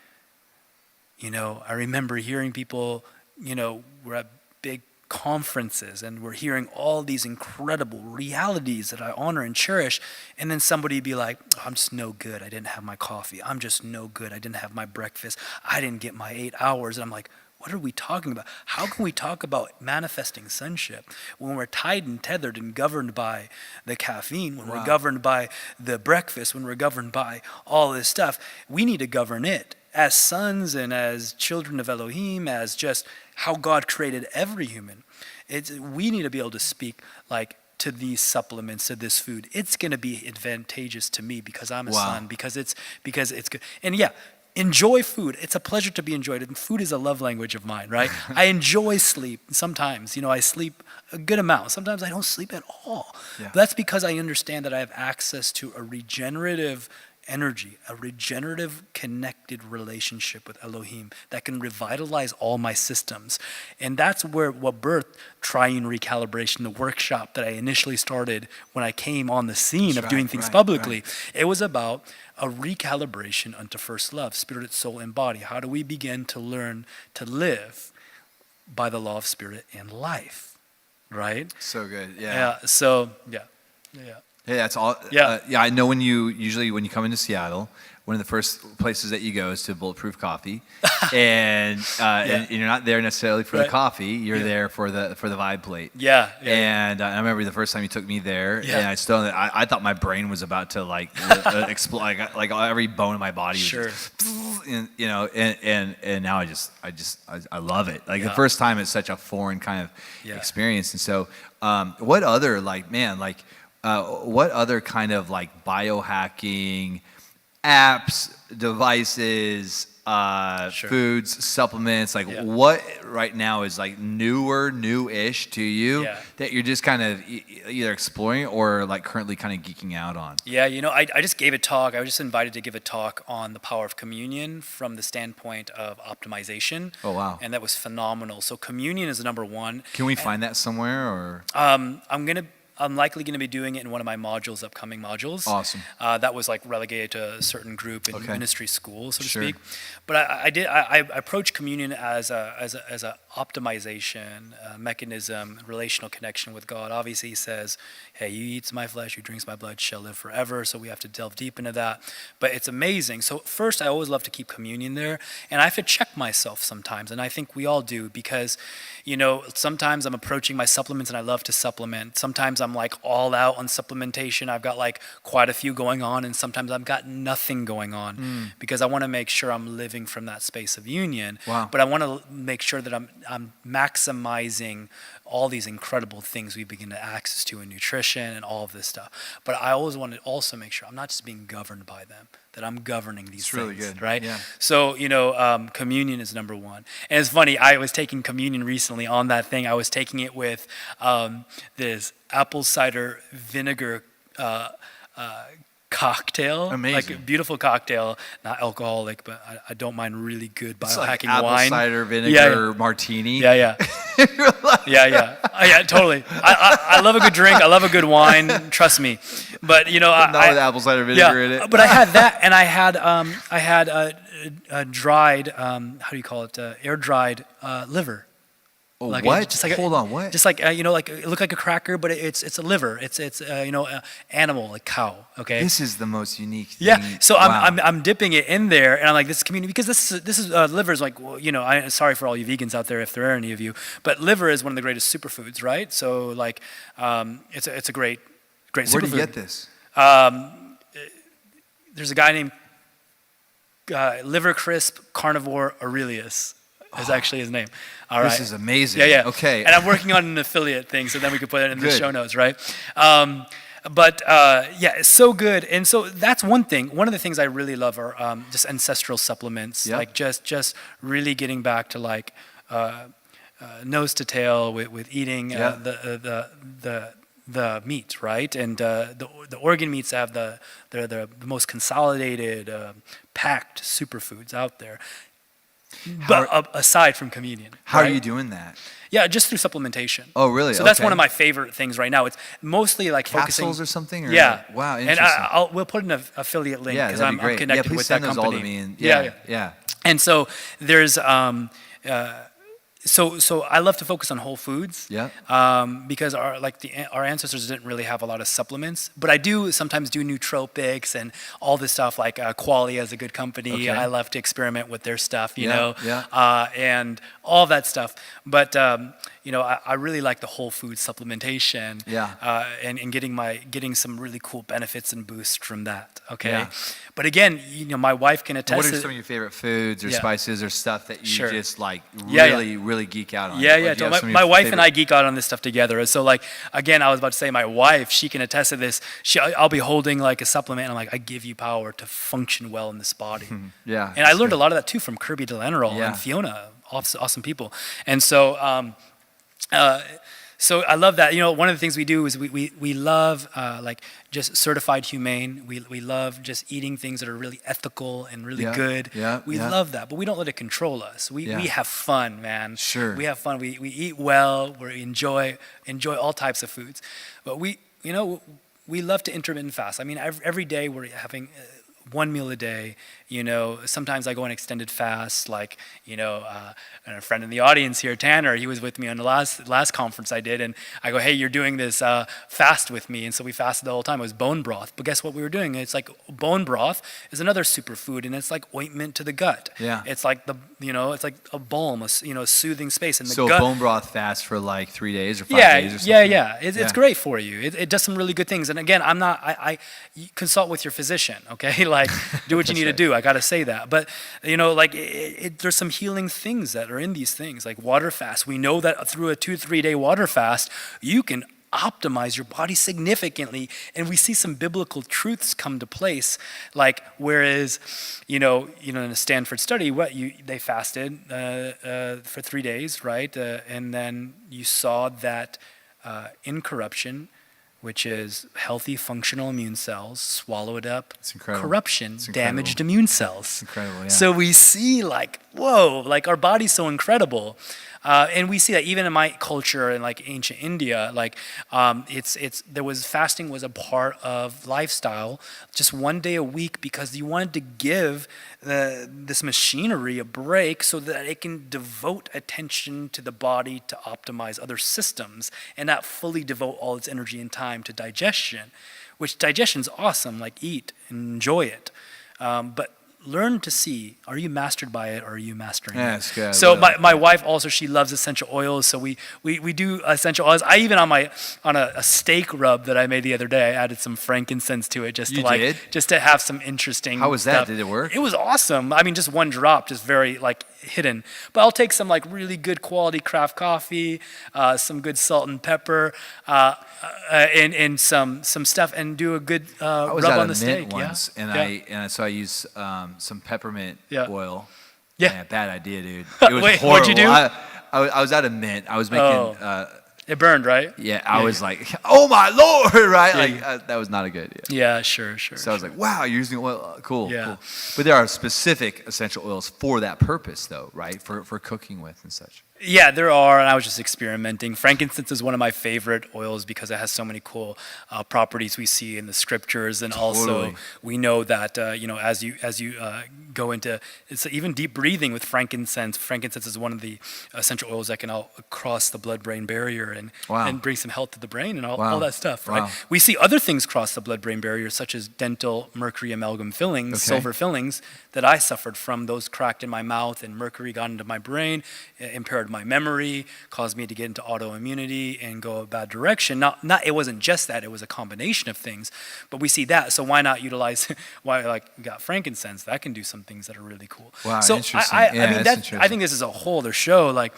Speaker 6: I remember hearing people, we're at big conferences and we're hearing all these incredible realities that I honor and cherish, and then somebody be like, I'm just no good, I didn't have my coffee. I'm just no good, I didn't have my breakfast. I didn't get my 8 hours. And I'm like, what are we talking about? How can we talk about manifesting sonship when we're tied and tethered and governed by the caffeine, when we're governed by the breakfast, when we're governed by all this stuff? We need to govern it as sons and as children of Elohim, as just how God created every human. We need to be able to speak to these supplements, to this food. It's going to be advantageous to me because I'm a son, because it's good. And yeah, enjoy food. It's a pleasure to be enjoyed, and food is a love language of mine, right? I enjoy sleep. Sometimes, I sleep a good amount. Sometimes I don't sleep at all.
Speaker 5: Yeah.
Speaker 6: But that's because I understand that I have access to a regenerative energy, a regenerative connected relationship with Elohim that can revitalize all my systems. And that's what birthed Triune Recalibration, the workshop that I initially started when I came on the scene of doing things publicly. It was about a recalibration unto first love, spirit, soul, and body. How do we begin to learn to live by the law of spirit and life, right?
Speaker 5: So good.
Speaker 6: Yeah.
Speaker 5: Yeah, that's all.
Speaker 6: Yeah.
Speaker 5: I know when you come into Seattle, one of the first places that you go is to Bulletproof Coffee, and you're not there necessarily for the coffee. You're there for the vibe plate.
Speaker 6: Yeah.
Speaker 5: And I remember the first time you took me there, and I thought my brain was about to explode, like every bone in my body.
Speaker 6: Sure.
Speaker 5: And now I love it. Like the first time, it's such a foreign kind of experience. And so, what other what other kind of biohacking apps, devices, foods, supplements, what right now is new-ish to you that you're just kind of either exploring or currently kind of geeking out on?
Speaker 6: Yeah, I just gave a talk. I was just invited to give a talk on the power of communion from the standpoint of optimization.
Speaker 5: Oh, wow.
Speaker 6: And that was phenomenal. So communion is number one.
Speaker 5: Can we find that somewhere, or?
Speaker 6: I'm likely going to be doing it in one of my modules, upcoming modules.
Speaker 5: Awesome.
Speaker 6: That was relegated to a certain group in ministry school, so to speak. But I approach communion as a optimization mechanism, relational connection with God. Obviously, he says, "Hey, you eats my flesh, you drinks my blood, shall live forever." So we have to delve deep into that. But it's amazing. So first, I always love to keep communion there, and I have to check myself sometimes, and I think we all do, because sometimes I'm approaching my supplements and I love to supplement. Sometimes I'm all out on supplementation. I've got quite a few going on, and sometimes I've got nothing going on because I want to make sure I'm living from that space of union.
Speaker 5: Wow.
Speaker 6: But I want to make sure that I'm maximizing all these incredible things we begin to access to in nutrition and all of this stuff. But I always want to also make sure I'm not just being governed by them, that I'm governing these things. It's really good, right? Yeah. So, communion is number one. And it's funny, I was taking communion recently on that thing. I was taking it with this apple cider vinegar cocktail.
Speaker 5: Amazing.
Speaker 6: A beautiful cocktail, not alcoholic, but I don't mind really good biohacking
Speaker 5: it's apple
Speaker 6: wine.
Speaker 5: Cider vinegar martini.
Speaker 6: Yeah. Yeah, totally. I love a good drink. I love a good wine. Trust me. But
Speaker 5: not with apple cider vinegar in it.
Speaker 6: But I had that, and I had a dried how do you call it? Air dried liver.
Speaker 5: Oh, what? Hold on, what?
Speaker 6: Just it looked like a cracker, but it's a liver. It's animal, like cow. Okay.
Speaker 5: This is the most unique thing.
Speaker 6: Yeah. So
Speaker 5: wow.
Speaker 6: I'm dipping it in there, and I'm like, this community, because this is liver is I'm sorry for all you vegans out there if there are any of you, but liver is one of the greatest superfoods, right? So it's a great superfood.
Speaker 5: Where do you get this?
Speaker 6: There's a guy named Liver Crisp Carnivore Aurelius. Is actually his name. All right.
Speaker 5: This is amazing.
Speaker 6: Yeah.
Speaker 5: Okay.
Speaker 6: And I'm working on an affiliate thing, so then we could put it in the show notes, right? It's so good. And so that's one thing. One of the things I really love are just ancestral supplements, just really getting back to nose to tail with eating the meat, right? And the organ meats have they're the most consolidated, packed superfoods out there. But aside from communion.
Speaker 5: How are you doing that?
Speaker 6: Yeah, just through supplementation.
Speaker 5: Oh, really?
Speaker 6: So that's one of my favorite things right now. It's mostly
Speaker 5: capsules or something? Or wow, interesting.
Speaker 6: And we'll put an affiliate link because I'm connected with that company.
Speaker 5: All to me. Yeah.
Speaker 6: And so there's So I love to focus on whole foods.
Speaker 5: Yeah.
Speaker 6: Because our ancestors didn't really have a lot of supplements, but I do sometimes do nootropics and all this stuff. Qualia is a good company.
Speaker 5: Okay.
Speaker 6: I love to experiment with their stuff,
Speaker 5: Yeah.
Speaker 6: and all that stuff. But I really like the whole food supplementation.
Speaker 5: Yeah.
Speaker 6: And getting some really cool benefits and boosts from that. Okay.
Speaker 5: Yeah.
Speaker 6: But again, my wife can attest.
Speaker 5: What are
Speaker 6: to-
Speaker 5: some of your favorite foods or
Speaker 6: Yeah.
Speaker 5: spices or stuff that you
Speaker 6: Sure.
Speaker 5: just like
Speaker 6: Yeah,
Speaker 5: really geek out on?
Speaker 6: Yeah,
Speaker 5: Like,
Speaker 6: yeah.
Speaker 5: do you have
Speaker 6: My,
Speaker 5: some of
Speaker 6: my
Speaker 5: your
Speaker 6: wife and I
Speaker 5: favorite-
Speaker 6: geek out on this stuff together. So like, again, I was about to say my wife, she can attest to this. I'll be holding like a supplement and I'm like, I give you power to function well in this body.
Speaker 5: Yeah.
Speaker 6: And I learned a lot of that too from Kirby, Delano,
Speaker 5: Yeah.
Speaker 6: and Fiona, awesome people. And so, so I love that. One of the things we do is we love like just certified humane. We love just eating things that are really ethical and really
Speaker 5: Yeah,
Speaker 6: good.
Speaker 5: yeah,
Speaker 6: We
Speaker 5: yeah.
Speaker 6: love that, but we don't let it control us. We have fun, man.
Speaker 5: Sure.
Speaker 6: We have fun. We eat well. We enjoy all types of foods. But we love to intermittent fast. I mean, every day we're having one meal a day. Sometimes I go on extended fast, like, and a friend in the audience here, Tanner, he was with me on the last conference I did, and I go, hey, you're doing this fast with me, and so we fasted the whole time. It was bone broth, but guess what we were doing? It's like bone broth is another superfood, and it's like ointment to the gut.
Speaker 5: Yeah.
Speaker 6: It's like it's like a balm, a soothing space in the
Speaker 5: So
Speaker 6: gut.
Speaker 5: bone broth fast for like 3 days or 5 days or something?
Speaker 6: Yeah. It's great for you. It does some really good things. And again, I you consult with your physician, okay? Like, do what you need to do. I got to say that. But, there's some healing things that are in these things, like water fast. We know that through a 2-3 day water fast, you can optimize your body significantly, and we see some biblical truths come to place, like whereas in a Stanford study they fasted for 3 days, right, and then you saw that incorruption, which is healthy functional immune cells, swallowed up
Speaker 5: incredible.
Speaker 6: corruption,
Speaker 5: It's incredible.
Speaker 6: damaged immune cells.
Speaker 5: Incredible, yeah.
Speaker 6: So we see like, whoa, like our body's so incredible. And we see that even in my culture in like ancient India, like fasting was a part of lifestyle, just 1 day a week, because you wanted to give this machinery a break so that it can devote attention to the body to optimize other systems and not fully devote all its energy and time to digestion, which digestion's awesome, like eat, enjoy it. But learn to see, are you mastered by it or are you mastering
Speaker 5: Yeah,
Speaker 6: it?
Speaker 5: it's good.
Speaker 6: So
Speaker 5: Really.
Speaker 6: my wife also, she loves essential oils, so we do essential oils. I even on a steak rub that I made the other day, I added some frankincense to it just
Speaker 5: You
Speaker 6: to
Speaker 5: did?
Speaker 6: just to have some interesting
Speaker 5: How was that?
Speaker 6: stuff.
Speaker 5: Did it work?
Speaker 6: It was awesome. I mean, just one drop, just very like hidden. But I'll take some like really good quality craft coffee, some good salt and pepper, and some stuff, and do a good
Speaker 5: I was
Speaker 6: rub
Speaker 5: at
Speaker 6: on
Speaker 5: a
Speaker 6: the
Speaker 5: mint
Speaker 6: steak.
Speaker 5: once,
Speaker 6: Yeah.
Speaker 5: so I used some peppermint
Speaker 6: Yeah.
Speaker 5: oil.
Speaker 6: Yeah.
Speaker 5: Man, bad idea, dude. It was
Speaker 6: Wait,
Speaker 5: horrible.
Speaker 6: what'd you do?
Speaker 5: I was at a mint. I was making.
Speaker 6: It burned, right?
Speaker 5: Yeah, I was like, oh my lord, right?
Speaker 6: Yeah.
Speaker 5: Like that was not a good idea.
Speaker 6: Yeah, sure.
Speaker 5: So I was like, wow, you're using oil. Cool,
Speaker 6: Yeah.
Speaker 5: cool. But there are specific essential oils for that purpose, though, right? For cooking with and such.
Speaker 6: Yeah, there are, and I was just experimenting. Frankincense is one of my favorite oils because it has so many cool properties we see in the scriptures, and also
Speaker 5: Totally.
Speaker 6: we know that as you go into it's even deep breathing with frankincense. Frankincense is one of the essential oils that can cross the blood-brain barrier and
Speaker 5: Wow.
Speaker 6: bring some health to the brain and all
Speaker 5: Wow.
Speaker 6: that stuff. Right?
Speaker 5: Wow.
Speaker 6: We see other things cross the blood-brain barrier, such as dental mercury amalgam fillings,
Speaker 5: Okay.
Speaker 6: silver fillings that I suffered from. Those cracked in my mouth, and mercury got into my brain, impaired my memory, caused me to get into autoimmunity and go a bad direction. Not it wasn't just that, it was a combination of things. But we see that, so why not utilize why like we got frankincense, that can do some things that are really cool.
Speaker 5: Wow,
Speaker 6: so
Speaker 5: interesting.
Speaker 6: I
Speaker 5: Yeah,
Speaker 6: mean
Speaker 5: that's
Speaker 6: I
Speaker 5: interesting.
Speaker 6: think this is a whole other show, like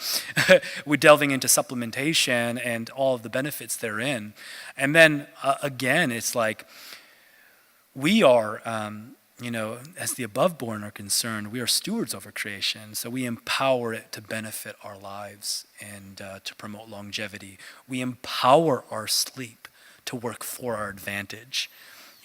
Speaker 6: we're delving into supplementation and all of the benefits therein. And then again, it's like we are as the above-born are concerned, we are stewards over creation. So we empower it to benefit our lives and to promote longevity. We empower our sleep to work for our advantage.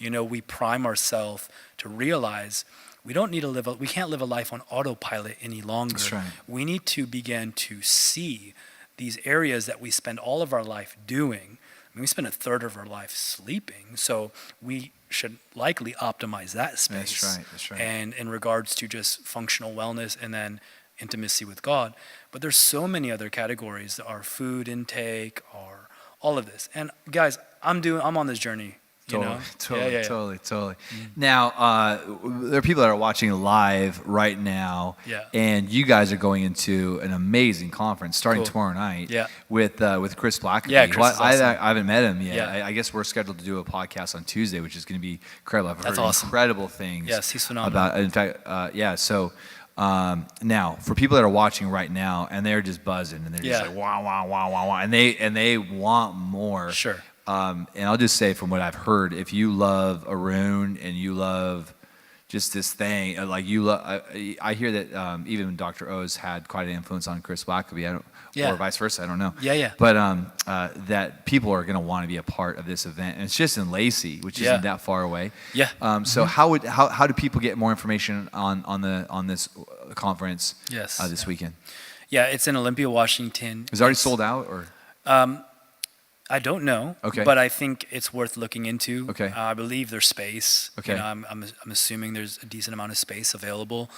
Speaker 6: We prime ourselves to realize we can't live a life on autopilot any longer.
Speaker 5: That's right.
Speaker 6: We need to begin to see these areas that we spend all of our life doing. I mean, we spend a third of our life sleeping, so we should likely optimize that space.
Speaker 5: That's right.
Speaker 6: And in regards to just functional wellness and then intimacy with God. But there's so many other categories, our food intake, our all of this. And guys, I'm on this journey
Speaker 5: Totally. Now, there are people that are watching live right now, and you guys are going into an amazing conference starting tomorrow night with Chris Blackerby.
Speaker 6: Yeah, Chris is awesome.
Speaker 5: I haven't met him yet.
Speaker 6: Yeah.
Speaker 5: I guess we're scheduled to do a podcast on Tuesday, which is going to be incredible. I've heard
Speaker 6: awesome.
Speaker 5: incredible things.
Speaker 6: Yes, he's phenomenal.
Speaker 5: In fact, So now, for people that are watching right now, and they're just buzzing, and they're just like wow, and they want more.
Speaker 6: Sure.
Speaker 5: And I'll just say from what I've heard, if you love Arun and you love just this thing, like I hear that even Dr. O's had quite an influence on Chris Blackerby, or vice versa, I don't know.
Speaker 6: Yeah.
Speaker 5: But that people are going to want to be a part of this event, and it's just in Lacey, which isn't that far away.
Speaker 6: Yeah.
Speaker 5: So how do people get more information on this conference this weekend?
Speaker 6: Yeah, it's in Olympia, Washington.
Speaker 5: Is it already sold out, or?
Speaker 6: I don't know,
Speaker 5: okay,
Speaker 6: but I think it's worth looking into.
Speaker 5: Okay.
Speaker 6: I believe there's space.
Speaker 5: Okay.
Speaker 6: I'm assuming there's a decent amount of space available.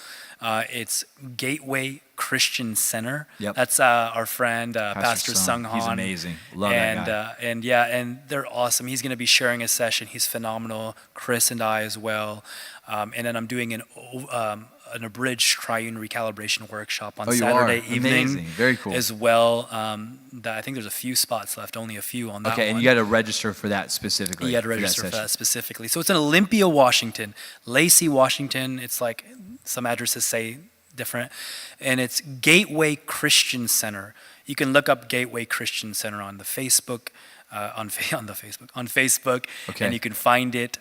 Speaker 6: It's Gateway Christian Center.
Speaker 5: Yep.
Speaker 6: That's our friend Pastor Sung Han.
Speaker 5: He's amazing. Love that guy.
Speaker 6: And they're awesome. He's going to be sharing a session. He's phenomenal. Chris and I as well. And then I'm doing an abridged triune recalibration workshop on Saturday evening.
Speaker 5: Amazing. Very cool.
Speaker 6: As well. I think there's a few spots left, only a few on that one.
Speaker 5: Okay, and you got to register for that specifically.
Speaker 6: You got to register for that specifically. So it's in Olympia, Washington. Lacey, Washington. It's like some addresses say different. And it's Gateway Christian Center. You can look up Gateway Christian Center on the Facebook. On Facebook,
Speaker 5: okay,
Speaker 6: and you can find it.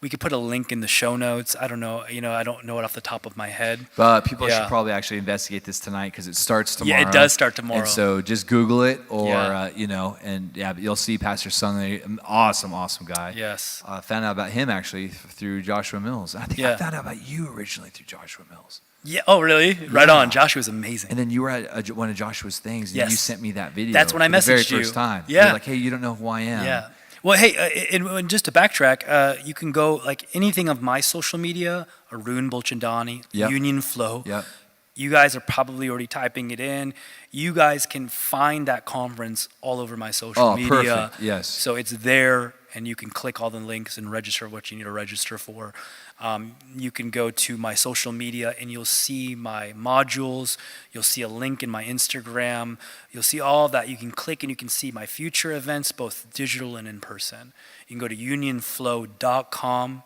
Speaker 6: We could put a link in the show notes. I don't know. I don't know it off the top of my head.
Speaker 5: But people should probably actually investigate this tonight because it starts tomorrow.
Speaker 6: Yeah, it does start tomorrow.
Speaker 5: And so just Google it, or you'll see Pastor Sung, an awesome guy.
Speaker 6: Yes.
Speaker 5: Found out about him actually through Joshua Mills. I think I found out about you originally through Joshua Mills.
Speaker 6: Yeah. Oh, really? Right on. Joshua's amazing.
Speaker 5: And then you were at one of Joshua's things, and you sent me that video.
Speaker 6: That's when I messaged you.
Speaker 5: The very first time.
Speaker 6: Yeah.
Speaker 5: You're like, hey, you don't know who I am.
Speaker 6: Yeah. Well, hey, and just to backtrack, you can go like anything of my social media, Arun Bulchandani, Union Flow.
Speaker 5: Yep.
Speaker 6: You guys are probably already typing it in. You guys can find that conference all over my social media.
Speaker 5: Perfect. Yes.
Speaker 6: So it's there, and you can click all the links and register what you need to register for. You can go to my social media and you'll see my modules. You'll see a link in my Instagram. You'll see all of that. You can click and you can see my future events, both digital and in person. You can go to unionflow.com.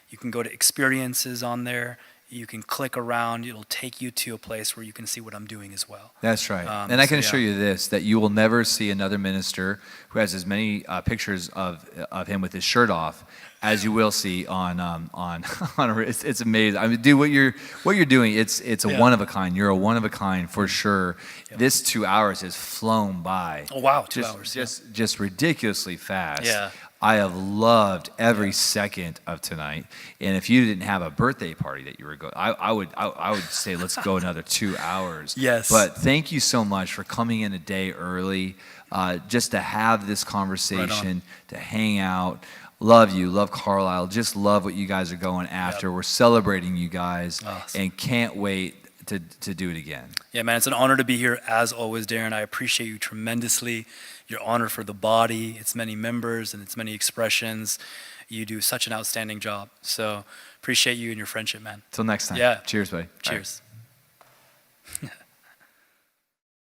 Speaker 6: You can go to experiences on there. You can click around. It'll take you to a place where you can see what I'm doing as well.
Speaker 5: That's right. And I can assure you this, that you will never see another minister who has as many pictures of him with his shirt off as you will see on it's amazing. I mean, dude, what you're doing, it's a one of a kind. You're a one of a kind for sure. Yep. This 2 hours has flown by.
Speaker 6: Oh wow, 2 hours.
Speaker 5: Just ridiculously fast.
Speaker 6: Yeah.
Speaker 5: I have loved every second of tonight. And if you didn't have a birthday party that you were going, I would say let's go another 2 hours.
Speaker 6: Yes.
Speaker 5: But thank you so much for coming in a day early, just to have this conversation, to hang out. Love you, love Carlisle, just love what you guys are going after. Yep. We're celebrating you guys, and can't wait to do it again. Yeah, man, it's an honor to be here as always, Darren. I appreciate you tremendously. Your honor for the body, its many members and its many expressions. You do such an outstanding job. So appreciate you and your friendship, man. Till next time. Yeah. Cheers, buddy. Cheers.